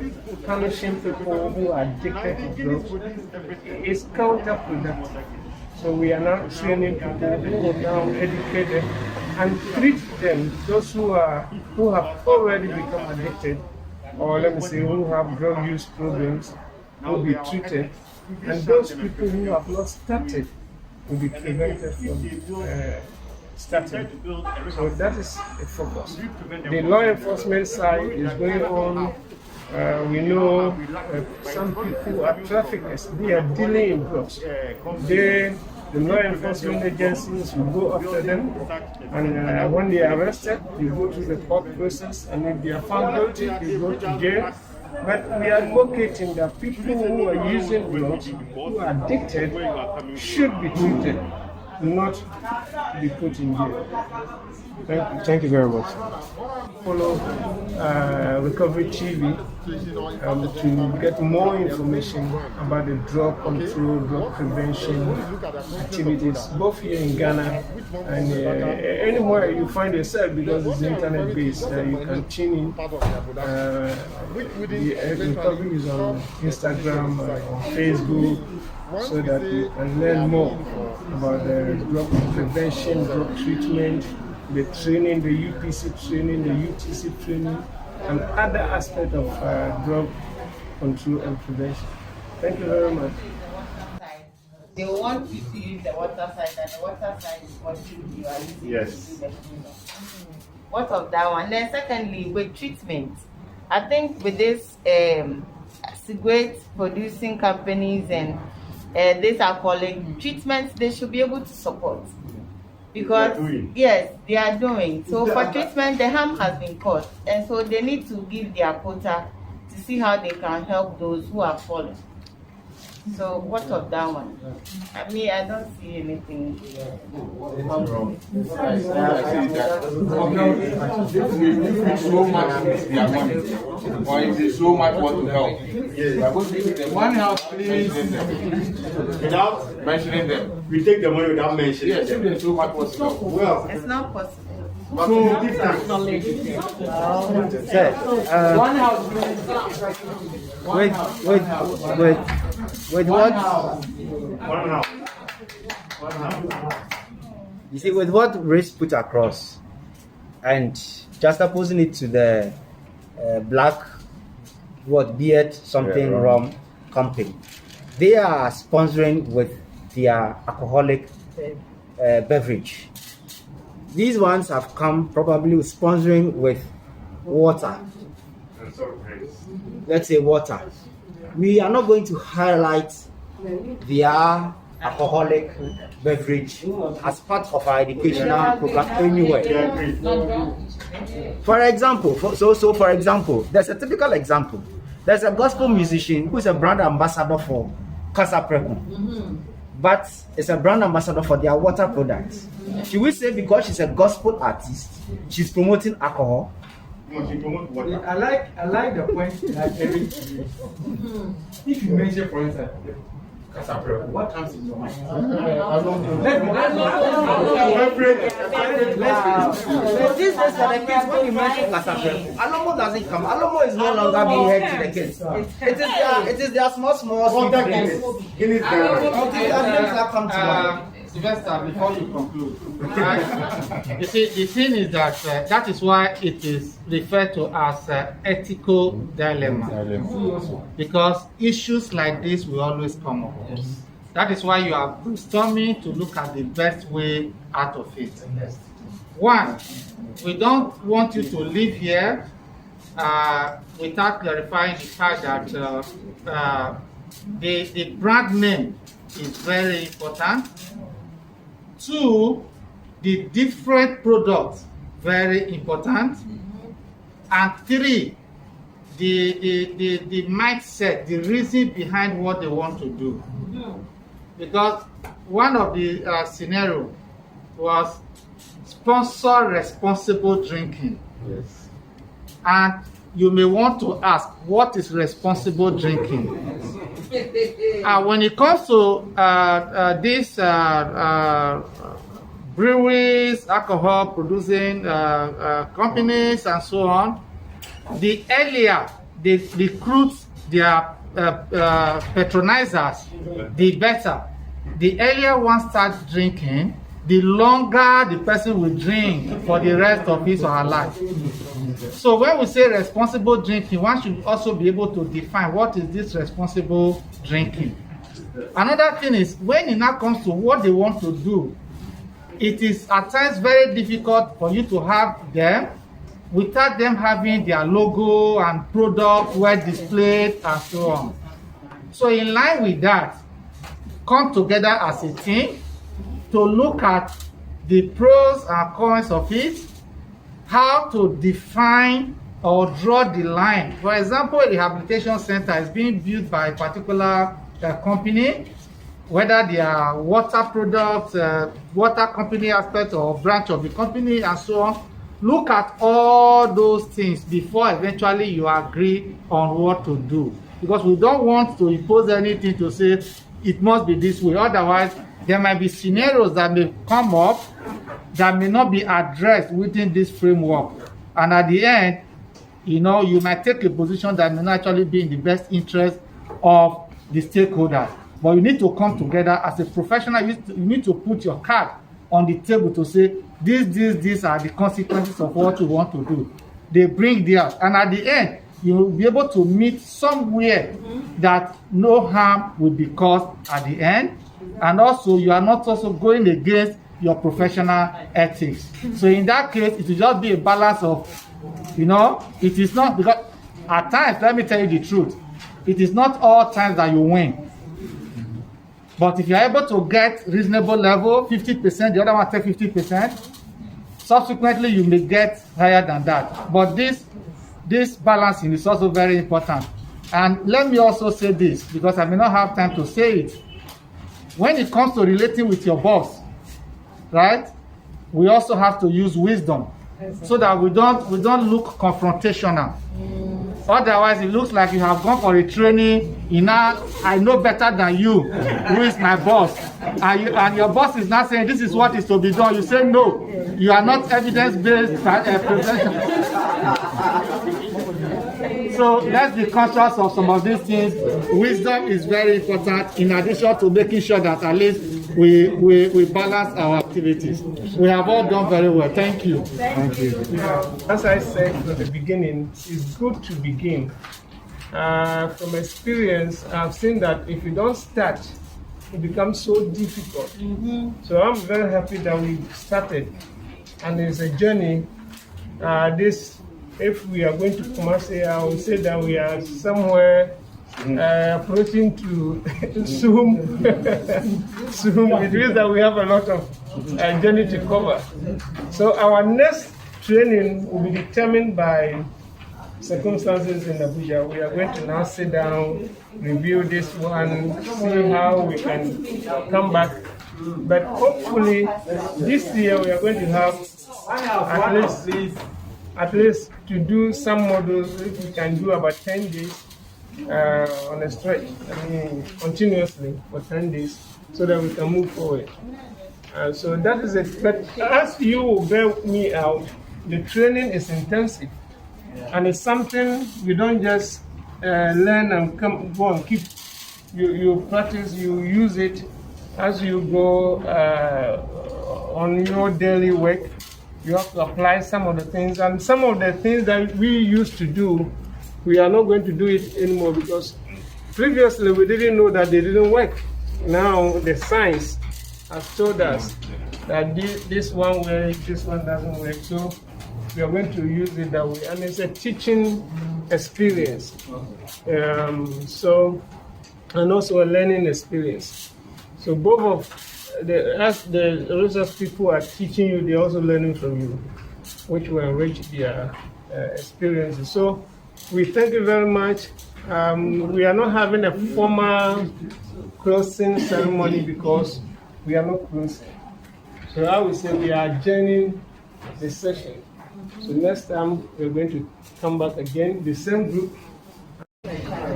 punishing people who are addicted to drugs is counterproductive. So we are now training people who will now educate them and treat them, those who have already become addicted, or let me say who have drug use problems, will be treated, and those people who have not started will be prevented from starting. So that is the focus. The law enforcement side is going on. We know some people are traffickers. They are dealing in drugs. The law enforcement agencies will go after them, and when they are arrested, they go through the court process, and if they are found guilty, they go to jail. But we are advocating that people who are using drugs, who are addicted, should be treated, not be put in jail. Thank you very much. Follow Recovery TV to get more information about the drug control, drug prevention activities, both here in Ghana and anywhere you find yourself, because it's internet based. You can tune in. The recovery is on Instagram, on Facebook, so that you can learn more about the drug prevention, drug treatment, the training, the UPC training, the UTC training, and other aspects of drug control and prevention. Thank you very much. They want you to use the water side, and the water side is what you are using to do the cleanup. What of that one? Then secondly, with treatment, I think with this cigarette producing companies and these alcoholic treatments, they should be able to support. Because yes, they are doing. So for treatment, the harm has been caused, and so they need to give their quota to see how they can help those who are fallen. So what of that one? I mean, I don't see anything wrong. So much their money, or is it so much want to help? Yes. One house, please. Without mentioning them. We take the money without mentioning them. Yes, if there's so much want to help. Well, it's not possible. One house. With what? One house. You see, with what Rich put across, and just opposing it to the black, beard something rum company, they are sponsoring with their alcoholic beverage. These ones have come probably sponsoring with water. Let's say water. We are not going to highlight their alcoholic beverage as part of our educational program anywhere. For example, for example, there's a typical example. There's a gospel musician who is a brand ambassador for Casa Preco, but is a brand ambassador for their water products. Should we say because she's a gospel artist, she's promoting alcohol? I like the point that Eric made. If you mention, for instance, what comes in your mind? This is the kids when you mention Casapre. Alomo doesn't come. Alomo is no longer being held to the kids. It is their small things that come to mind. Sylvester, before you conclude, right? You see, the thing is that that is why it is referred to as ethical dilemma. Because issues like this will always come up. Yes. That is why you are brainstorming to look at the best way out of it. Yes. One, we don't want you to live here without clarifying the fact that the brand name is very important. Two, the different products, very important. And three, the mindset, the reason behind what they want to do. Because one of the scenario was sponsor responsible drinking. Yes. And you may want to ask, what is responsible drinking? When it comes to these breweries, alcohol producing companies, and so on, the earlier they recruit their patronizers, the better. The earlier one starts drinking, the longer the person will drink for the rest of his or her life. So when we say responsible drinking, one should also be able to define what is this responsible drinking. Another thing is, when it now comes to what they want to do, it is at times very difficult for you to have them without them having their logo and product well displayed and so on. So in line with that, come together as a team to look at the pros and cons of it, how to define or draw the line. For example, a rehabilitation center is being built by a particular company, whether they are water products, water company aspect or branch of the company and so on. Look at all those things before eventually you agree on what to do. Because we don't want to impose anything to say it must be this way. Otherwise, there might be scenarios that may come up that may not be addressed within this framework. And at the end, you might take a position that may not actually be in the best interest of the stakeholders. But you need to come together as a professional. You need to put your card on the table to say, these are the consequences of what you want to do. They bring theirs. And at the end, you will be able to meet somewhere that no harm will be caused at the end. And also, you are not also going against your professional ethics. So in that case, it will just be a balance of, it is not, because at times, let me tell you the truth, it is not all times that you win. But if you're able to get reasonable level, 50%, the other one take 50%, subsequently you may get higher than that. But this balancing is also very important. And let me also say this, because I may not have time to say it. When it comes to relating with your boss, right, we also have to use wisdom so that we don't look confrontational. Otherwise, it looks like you have gone for a training. I know better than you, who is my boss. And your boss is not saying this is what is to be done. You say no. You are not evidence-based presentation. So let's be conscious of some of these things. Wisdom is very important in addition to making sure that at least we balance our activities. We have all done very well. Thank you. Thank you. As I said at the beginning, it's good to begin. From experience, I've seen that if you don't start, it becomes so difficult. So I'm very happy that we started, and it's a journey. If we are going to Kumasi, I will say that we are somewhere approaching to soon. Soon. It means that we have a lot of journey to cover. So our next training will be determined by circumstances in Abuja. We are going to now sit down, review this one, see how we can come back. But hopefully this year we are going to have at least to do some modules. If we can do about 10 days on a stretch, continuously for 10 days, so that we can move forward. So that is it. But as you will bear me out, the training is intensive, and it's something you don't just learn and go and keep. You practice, you use it, as you go on your daily work, you have to apply some of the things, and some of the things that we used to do, we are not going to do it anymore because previously we didn't know that they didn't work. Now the science has told us that this one works, this one doesn't work. So we are going to use it that way, and it's a teaching experience. And also a learning experience. So both of the research people are teaching you, they're also learning from you, which will enrich their experiences. So we thank you very much. We are not having a formal closing ceremony because we are not closing. So I would say we are adjourning the session. So next time we're going to come back again, the same group.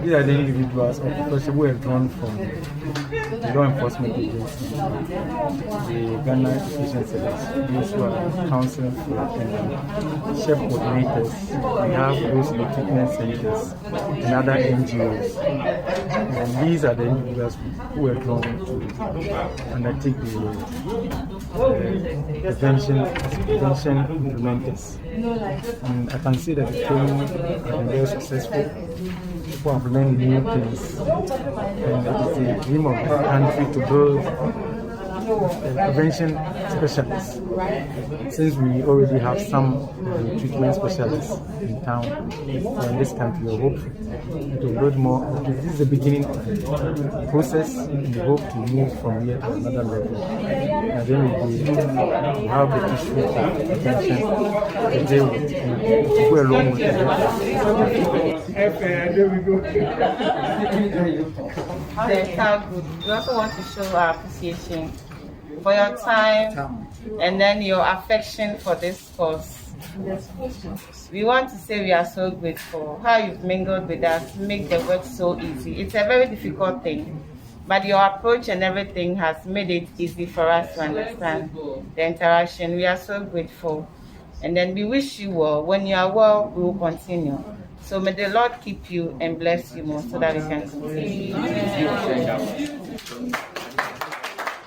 These are the individuals or people who have drawn from the law enforcement agency, the Ghana Education Service, those who are counseling for chef coordinators. We have those in the treatment centers and other NGOs. And these are the individuals who are drawn to undertake the prevention implementers. And I can say that the training has been very successful. People have learned new things, and it is the dream of the country to build prevention specialists. Since we already have some treatment specialists in town or in this country, we hope to build more. This is the beginning of the process, and we hope to move from here to another level. And then we have the issue of prevention to deal with, and to go along with it. There we go. We also want to show our appreciation for your time and then your affection for this course. We want to say we are so grateful. How you've mingled with us, make the work so easy. It's a very difficult thing, but your approach and everything has made it easy for us to understand the interaction. We are so grateful. And then we wish you well. When you are well, we will continue. So may the Lord keep you and bless you more so that we can continue.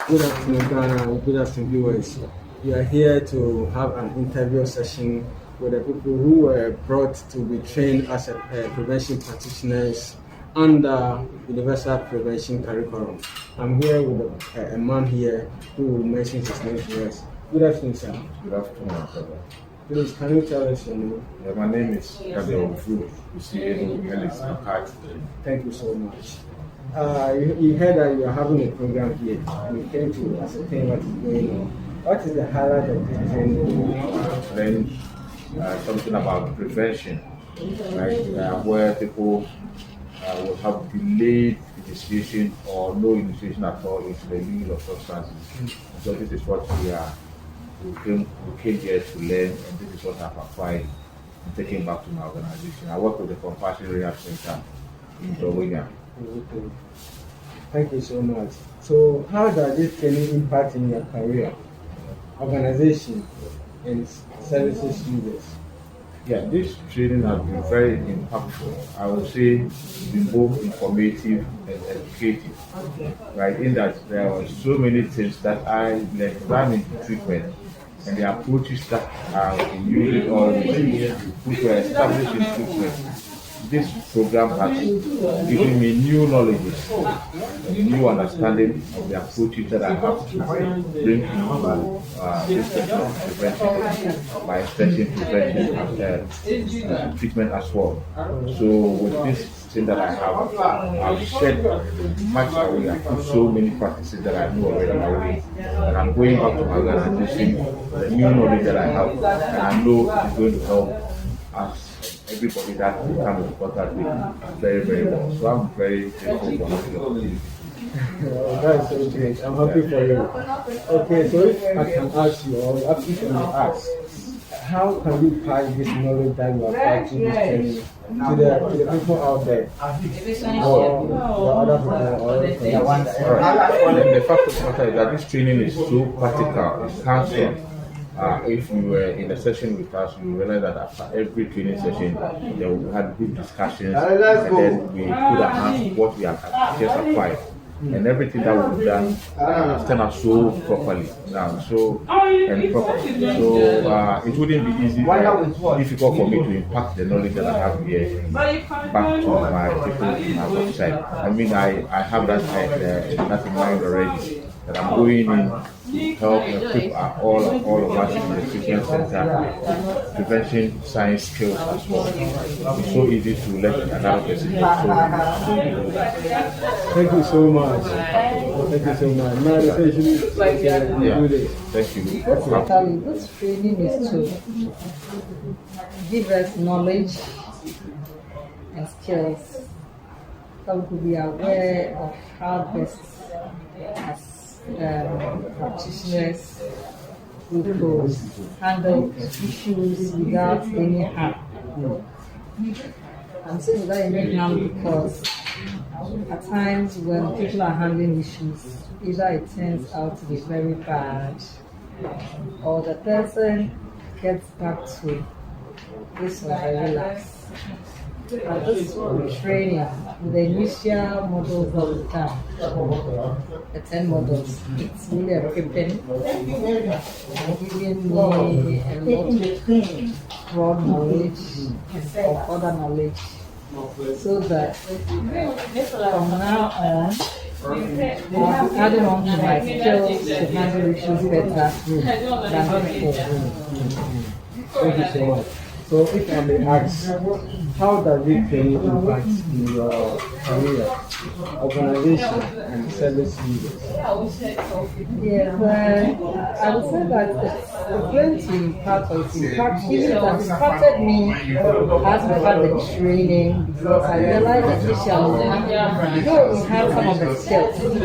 Good afternoon, Ghana, and good afternoon, viewers. We are here to have an interview session with the people who were brought to be trained as prevention practitioners under Universal Prevention Curriculum. I'm here with a man here who will mention his name to us. Good afternoon, sir. Good afternoon, brother. Please, can you tell us your name? My name is Gabriel Fu. Thank you so much. You heard that you are having a program here. We came to ascertain what is going on. What is the highlight of this training? Learn something about prevention, right? Where people will have delayed initiation or no initiation at all into the use of substances. So this is what we came here to learn, and this is what I've applied and taken back to my organization. I work with the Compassion Rehab Center in Birmingham. Thank you so much. So how does this training impact in your career, organization, and services users? Yeah, this training has been very impactful. I would say it's been both informative and educative, right? In that there are so many things that I learned in treatment and the approaches that are used or which were established in treatment. This program has given me new knowledge, a new understanding of the approaches that I have to bring to this section of prevention, by extension prevention and treatment as well. So with this thing that I have, I've shared much away. I put so many practices that I know already away, and I'm going back to my organization with the new knowledge that I have, and I know it's going to help us. Everybody that we come in contact with very, very well. So I'm very thankful for having the opportunity. That's so great. I'm happy for you. Okay, so if I can ask you, or if you can ask, how can you pass this knowledge that you are practicing this training to the people out there? Or the other people? The fact of the matter is that this training is so practical, it's hands-on. If you were in a session with us, you realize that after every training session, we had good discussions, and then we put our hands on what we have just applied. and everything that we've done has turned out so properly now, so and properly. So it wouldn't be easy, difficult for me to impact the knowledge that I have here back to my people outside. I mean, I have that in mind already, that I'm going in to help equip all of us in the treatment center, prevention science skills as well. It's so easy to let another person know. Thank you so much. Thank you so much. My decision is Thank you. This training is to give us knowledge and skills that we could be aware of how best as practitioners we could handle issues without any harm. I'm saying without any harm because at times when people are handling issues, either it turns out to be very bad or the person gets back to this was very relaxed. But this training, with the initial models that we've done, the 10 models, it's really equipping and giving me a lot of broad knowledge of other knowledge, so that from now on, I'll be adding on to my skills to handle issues better than before. Thank you so much. So if I may ask, how does it training impact in your career, organization, and service users? Yeah, I would say that it's going to impact us. In fact, even that started me as we had the training, because I realized initially, though we have some of the skills, but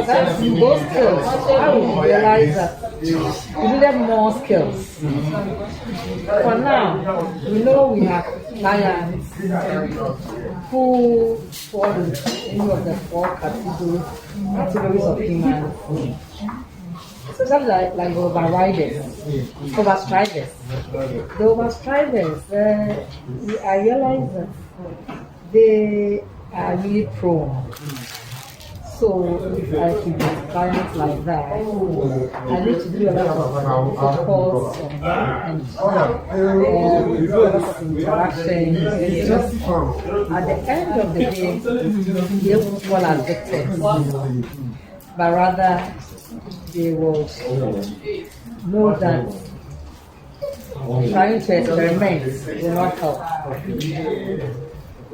that's those skills, I will realize that we needed more skills. For now, we know we have clients who fall in any of the 4 categories of humans. Sometimes like the overriders, overstriders. The overstriders, I realize that they are really prone. So if I keep clients like that, I need to do a lot of calls and do a lot of interaction. It's just at the end of the day, they won't fall as victims, but rather they will know that trying to experiment will not help.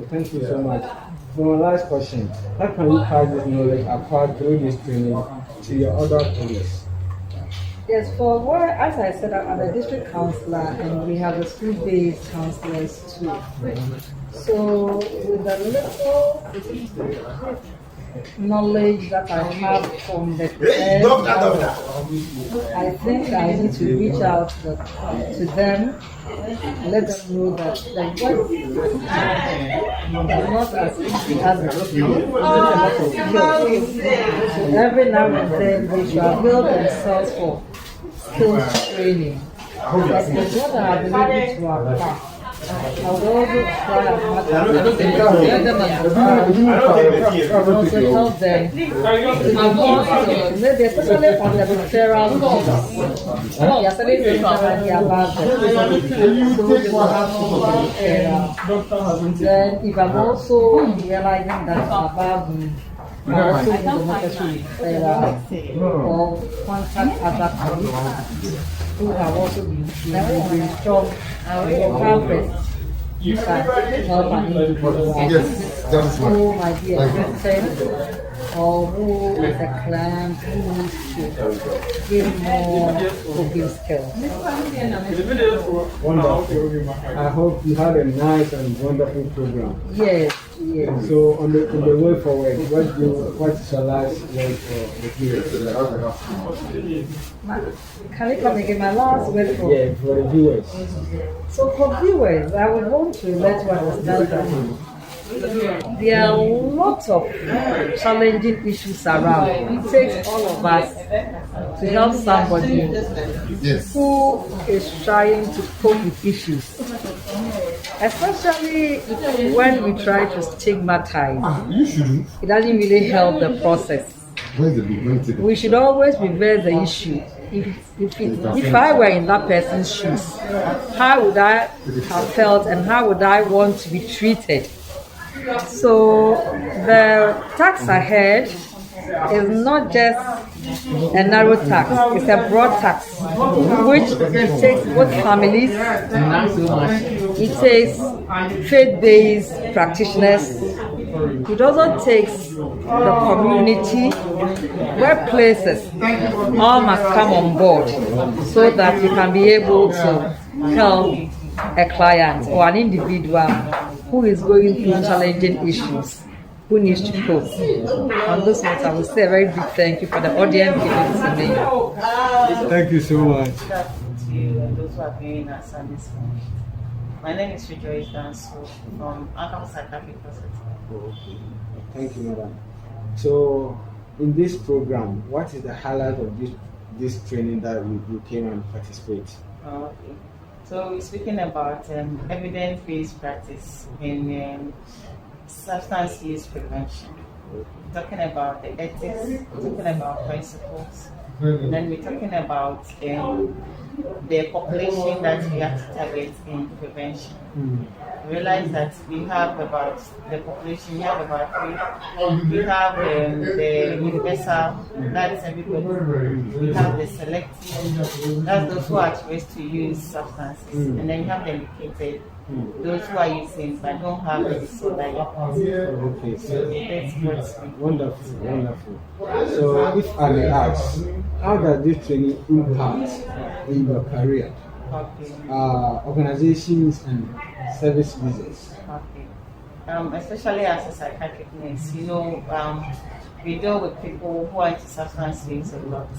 Thank you so much. So my last question, how can you pass this knowledge apart through this training to your other colleagues? Yes, for where, as I said, I'm a district counselor and we have the school-based counselors too. So with the little knowledge that I have from the I think I need to reach out to them, let them know that the work is not as easy as it seems. So every now and then they should avail themselves for skills training. That is what I have been able to apply. I would also try as much as possible to let them understand and also help them to be more skilled, maybe especially on the referral issues. They are studying referral and they are above them. So they will have to be referral. Then if I'm also realizing that above me, I also need the necessary referral or contact other colleagues who have also been strong purpose. You can help an individual who might be a victim or who is a client who needs to gain more coping skills. Wonderful. I hope you had a nice and wonderful program. Yes, yes. So on the way forward, what is your last word for the viewers? Can you come again? My last word for the viewers. So for viewers, I would want to let you understand that there are lots of challenging issues around. It takes all of us to help somebody who is trying to cope with issues. Especially when we try to stigmatize, it doesn't really help the process. We should always reverse the issue. If I were in that person's shoes, how would I have felt and how would I want to be treated? So the tax ahead is not just a narrow tax, it's a broad tax, which takes both families, it takes faith-based practitioners, it also takes the community, workplaces, all must come on board so that we can be able to help a client or an individual who is going through challenging issues, who needs to cope. On this note, I will say a very big thank you for the audience giving to me. Thank you so much. To you and those who are viewing us on this one. My name is Rejoice Danso from Ankara Psychiatric Hospital. Thank you, madam. So, in this program, what is the highlight of this training that you came and participate? Okay. So we're speaking about evidence-based practice in substance use prevention. We're talking about the ethics, we're talking about principles, and then we're talking about the population that we have to target in prevention. We realize that we have about the population, we have about three. We have the universal, that is everybody. We have the selective, that's those who are at risk to use substances. And then you have the educated, those who are using but don't have the disorder yet. Okay, so that's what's wonderful, wonderful. So, if I may ask, how does this training impact in your career? Okay. Organizations and service users? Okay. Especially as a psychiatric nurse, we deal with people who are into substance use a lot.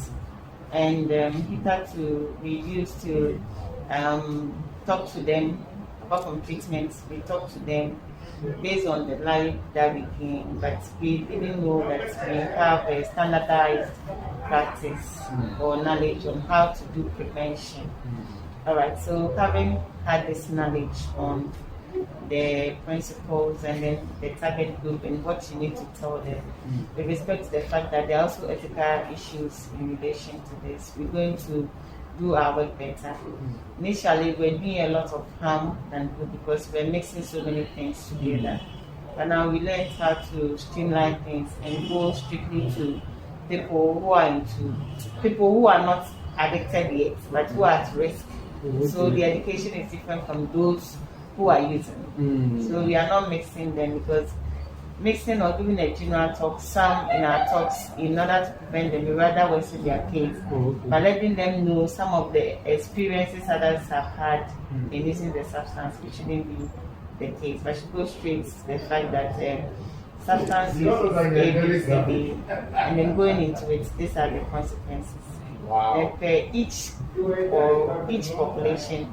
And hitherto, we used to talk to them, apart from treatments, we talk to them based on the life that we came, but we didn't know that we have a standardized practice or knowledge on how to do prevention. All right, so having had this knowledge on the principles and then the target group and what you need to tell them, with respect to the fact that there are also ethical issues in relation to this, we're going to do our work better. Initially, we're doing a lot of harm than good because we're mixing so many things together. But now we learned how to streamline things and go strictly to people who are not addicted yet, but who are at risk. So the education is different from those who are using. So we are not mixing them because mixing or doing a general talk, some in our talks, in order to prevent them, we rather worsen their case. By letting them know some of the experiences others have had in using the substance, which shouldn't be the case. But should go straight to the fact that substance use is ABCD, and then going into it, these are the consequences. Wow. Each population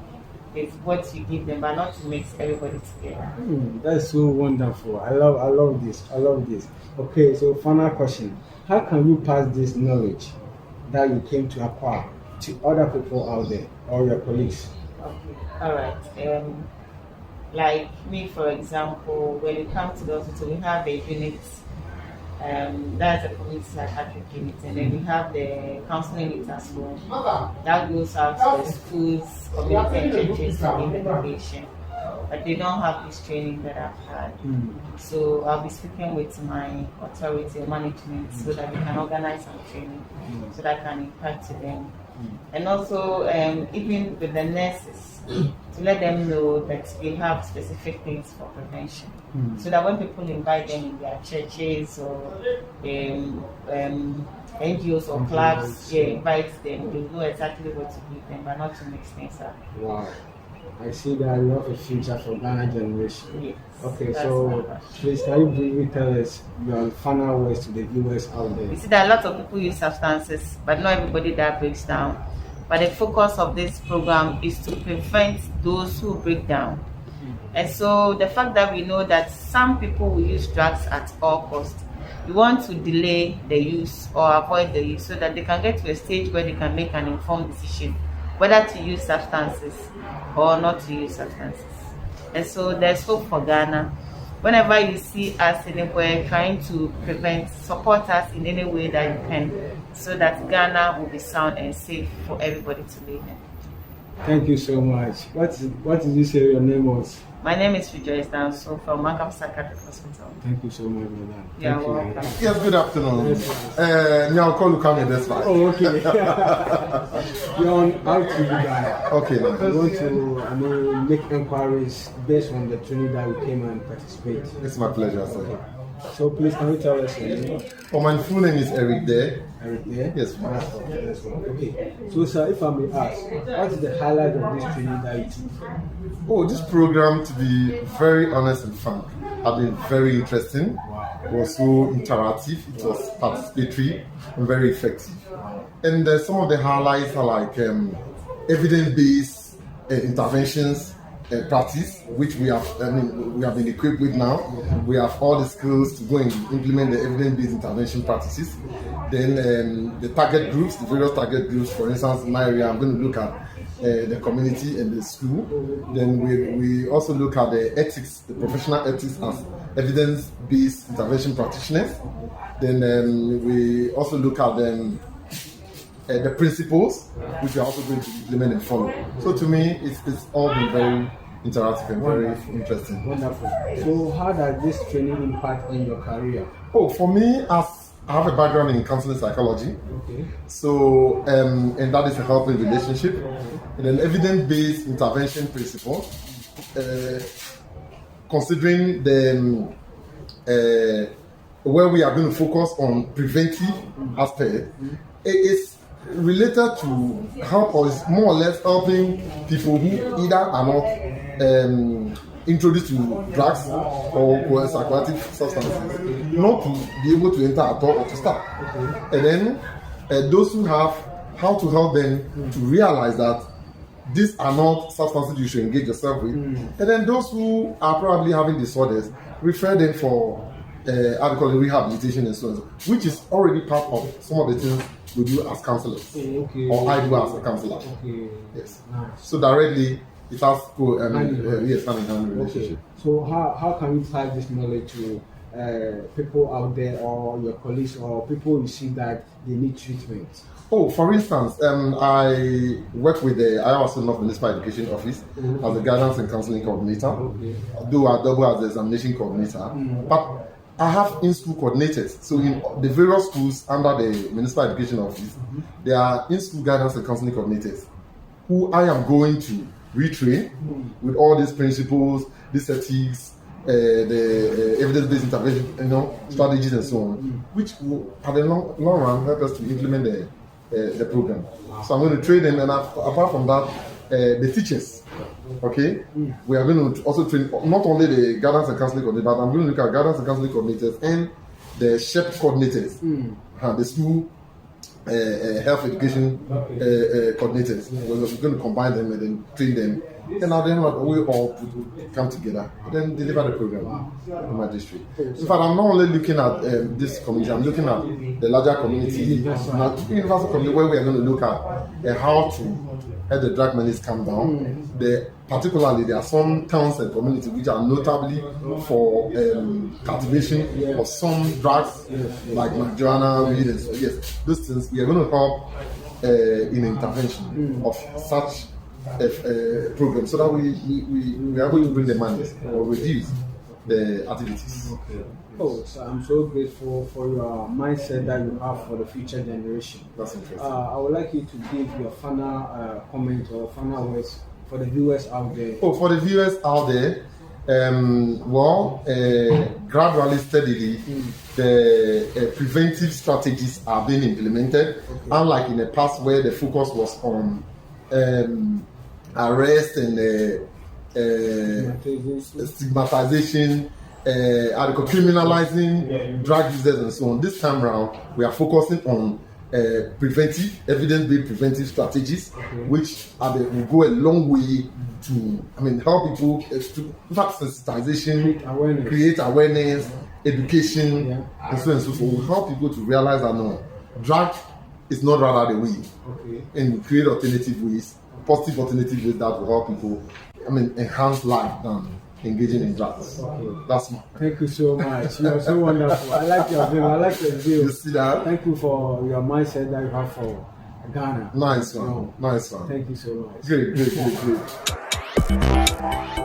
is what you give them, but not to mix everybody together. That's so wonderful. I love this. Okay, so final question. How can you pass this knowledge that you came to acquire to other people out there or your colleagues? Okay, all right. Like me, for example, when you come to the hospital, we have a unit, that's a community psychiatric unit, and then we have the counseling unit as well. That goes out to the schools, community and churches to give education. But they don't have this training that I've had. So I'll be speaking with my authority or management so that we can organize some training so that I can impact to them. And also, even with the nurses, to let them know that we have specific things for prevention. So that when people invite them in their churches or NGOs or clubs, invite them, they know exactly what to give them, but not to mix things up. Wow. I see that you have a future for Ghana generation. Yes, okay, so please can you briefly tell us your final words to the viewers out there? You see that a lot of people use substances, but not everybody that breaks down. But the focus of this program is to prevent those who break down. And so the fact that we know that some people will use drugs at all costs, we want to delay the use or avoid the use so that they can get to a stage where they can make an informed decision whether to use substances or not to use substances. And so there's hope for Ghana. Whenever you see us anywhere trying to prevent, support us in any way that you can, so that Ghana will be sound and safe for everybody to live in. Thank you so much. What did you say your name was? My name is Rejoice Danso from Makam Psychiatric Hospital. Thank you so much, madam. You're welcome. Yes, good afternoon. Now call Lukami this way. Oh, okay. You're on out to Ghana. Okay. We want to make inquiries based on the training that we came and participate. It's my pleasure, sir. Okay. So please, can you tell us your name? Oh, my full name is Eric Day. Eric Day? Yes, ma'am. That's one. Okay. So, sir, if I may ask, what is the highlight of this training that you took? Oh, this program, to be very honest and frank, has been very interesting. It was so interactive, it was participatory, and very effective. And some of the highlights are like evidence-based interventions practice, which we have been equipped with now. We have all the skills to go and implement the evidence-based intervention practices. Then the target groups, the various target groups. For instance, in my area, I'm going to look at the community and the school. Then we also look at the ethics, the professional ethics as evidence-based intervention practitioners. Then we also look at the principles, which we are also going to implement and follow. So to me, it's all been very interactive and very interesting. Wonderful. So how does this training impact on your career? Oh, for me, as I have a background in counseling psychology, okay. So and that is a helping relationship, and an evidence-based intervention principle, considering the where we are going to focus on preventive aspect, it is related to help us more or less helping people who either are not introduced to drugs or psychoactive substances not to be able to enter at all or to start. And then those who have, how to help them to realize that these are not substances you should engage yourself with. And then those who are probably having disorders, refer them for rehabilitation and so on, which is already part of some of the things we do as counselors, or I do as a counselor. Yes. Nice. So directly, it has hand-in-hand relationship. So how can we apply this knowledge to people out there, or your colleagues, or people you see that they need treatment? Oh, for instance, I work with the Iowa State Municipal Education Office as a guidance and counseling coordinator. I do a double as the examination coordinator, but I have in-school coordinators. So in the various schools under the Municipal Education Office, there are in-school guidance and counseling coordinators who I am going to retrain with all these principles, these ethics, the evidence-based intervention, strategies and so on, which will, at the long run, help us to implement the program. So I'm going to train them, and apart from that, the teachers. Okay, we are going to also train not only the guidance and counseling coordinators, but I'm going to look at guidance and counseling coordinators and the SHEP coordinators, the school health education coordinators. We're going to combine them and then train them, and then we all come together and then deliver the program in my district. In fact, I'm not only looking at this community, I'm looking at the larger community, universal community, where we are going to look at how to help the drug menace come down. Particularly, there are some towns and communities which are notably for cultivation of some drugs like marijuana, weed, and so yes, those things. We are going to help in intervention of such program, so that we are going to bring the money or reduce the activities. Oh, so I'm so grateful for your mindset that you have for the future generation. That's interesting. I would like you to give your final comment or final words for the viewers out there. Oh, for the viewers out there, gradually, steadily, the preventive strategies are being implemented. Unlike in the past, where the focus was on arrest and stigmatization, criminalizing drug users and so on. This time around, we are focusing on preventive, evidence-based preventive strategies, which will go a long way to, help people, in fact, sensitization, create awareness, education, and so on and so forth. Will help people to realize that no, drug is not rather the way, and create alternative ways, positive alternative ways that will help people enhance life than engaging in drugs. Okay. That's my. Thank you so much. You are so wonderful. I like your view. I like your view. You see that? Thank you for your mindset that you have for Ghana. Nice one. Nice one. Thank you so much. Great.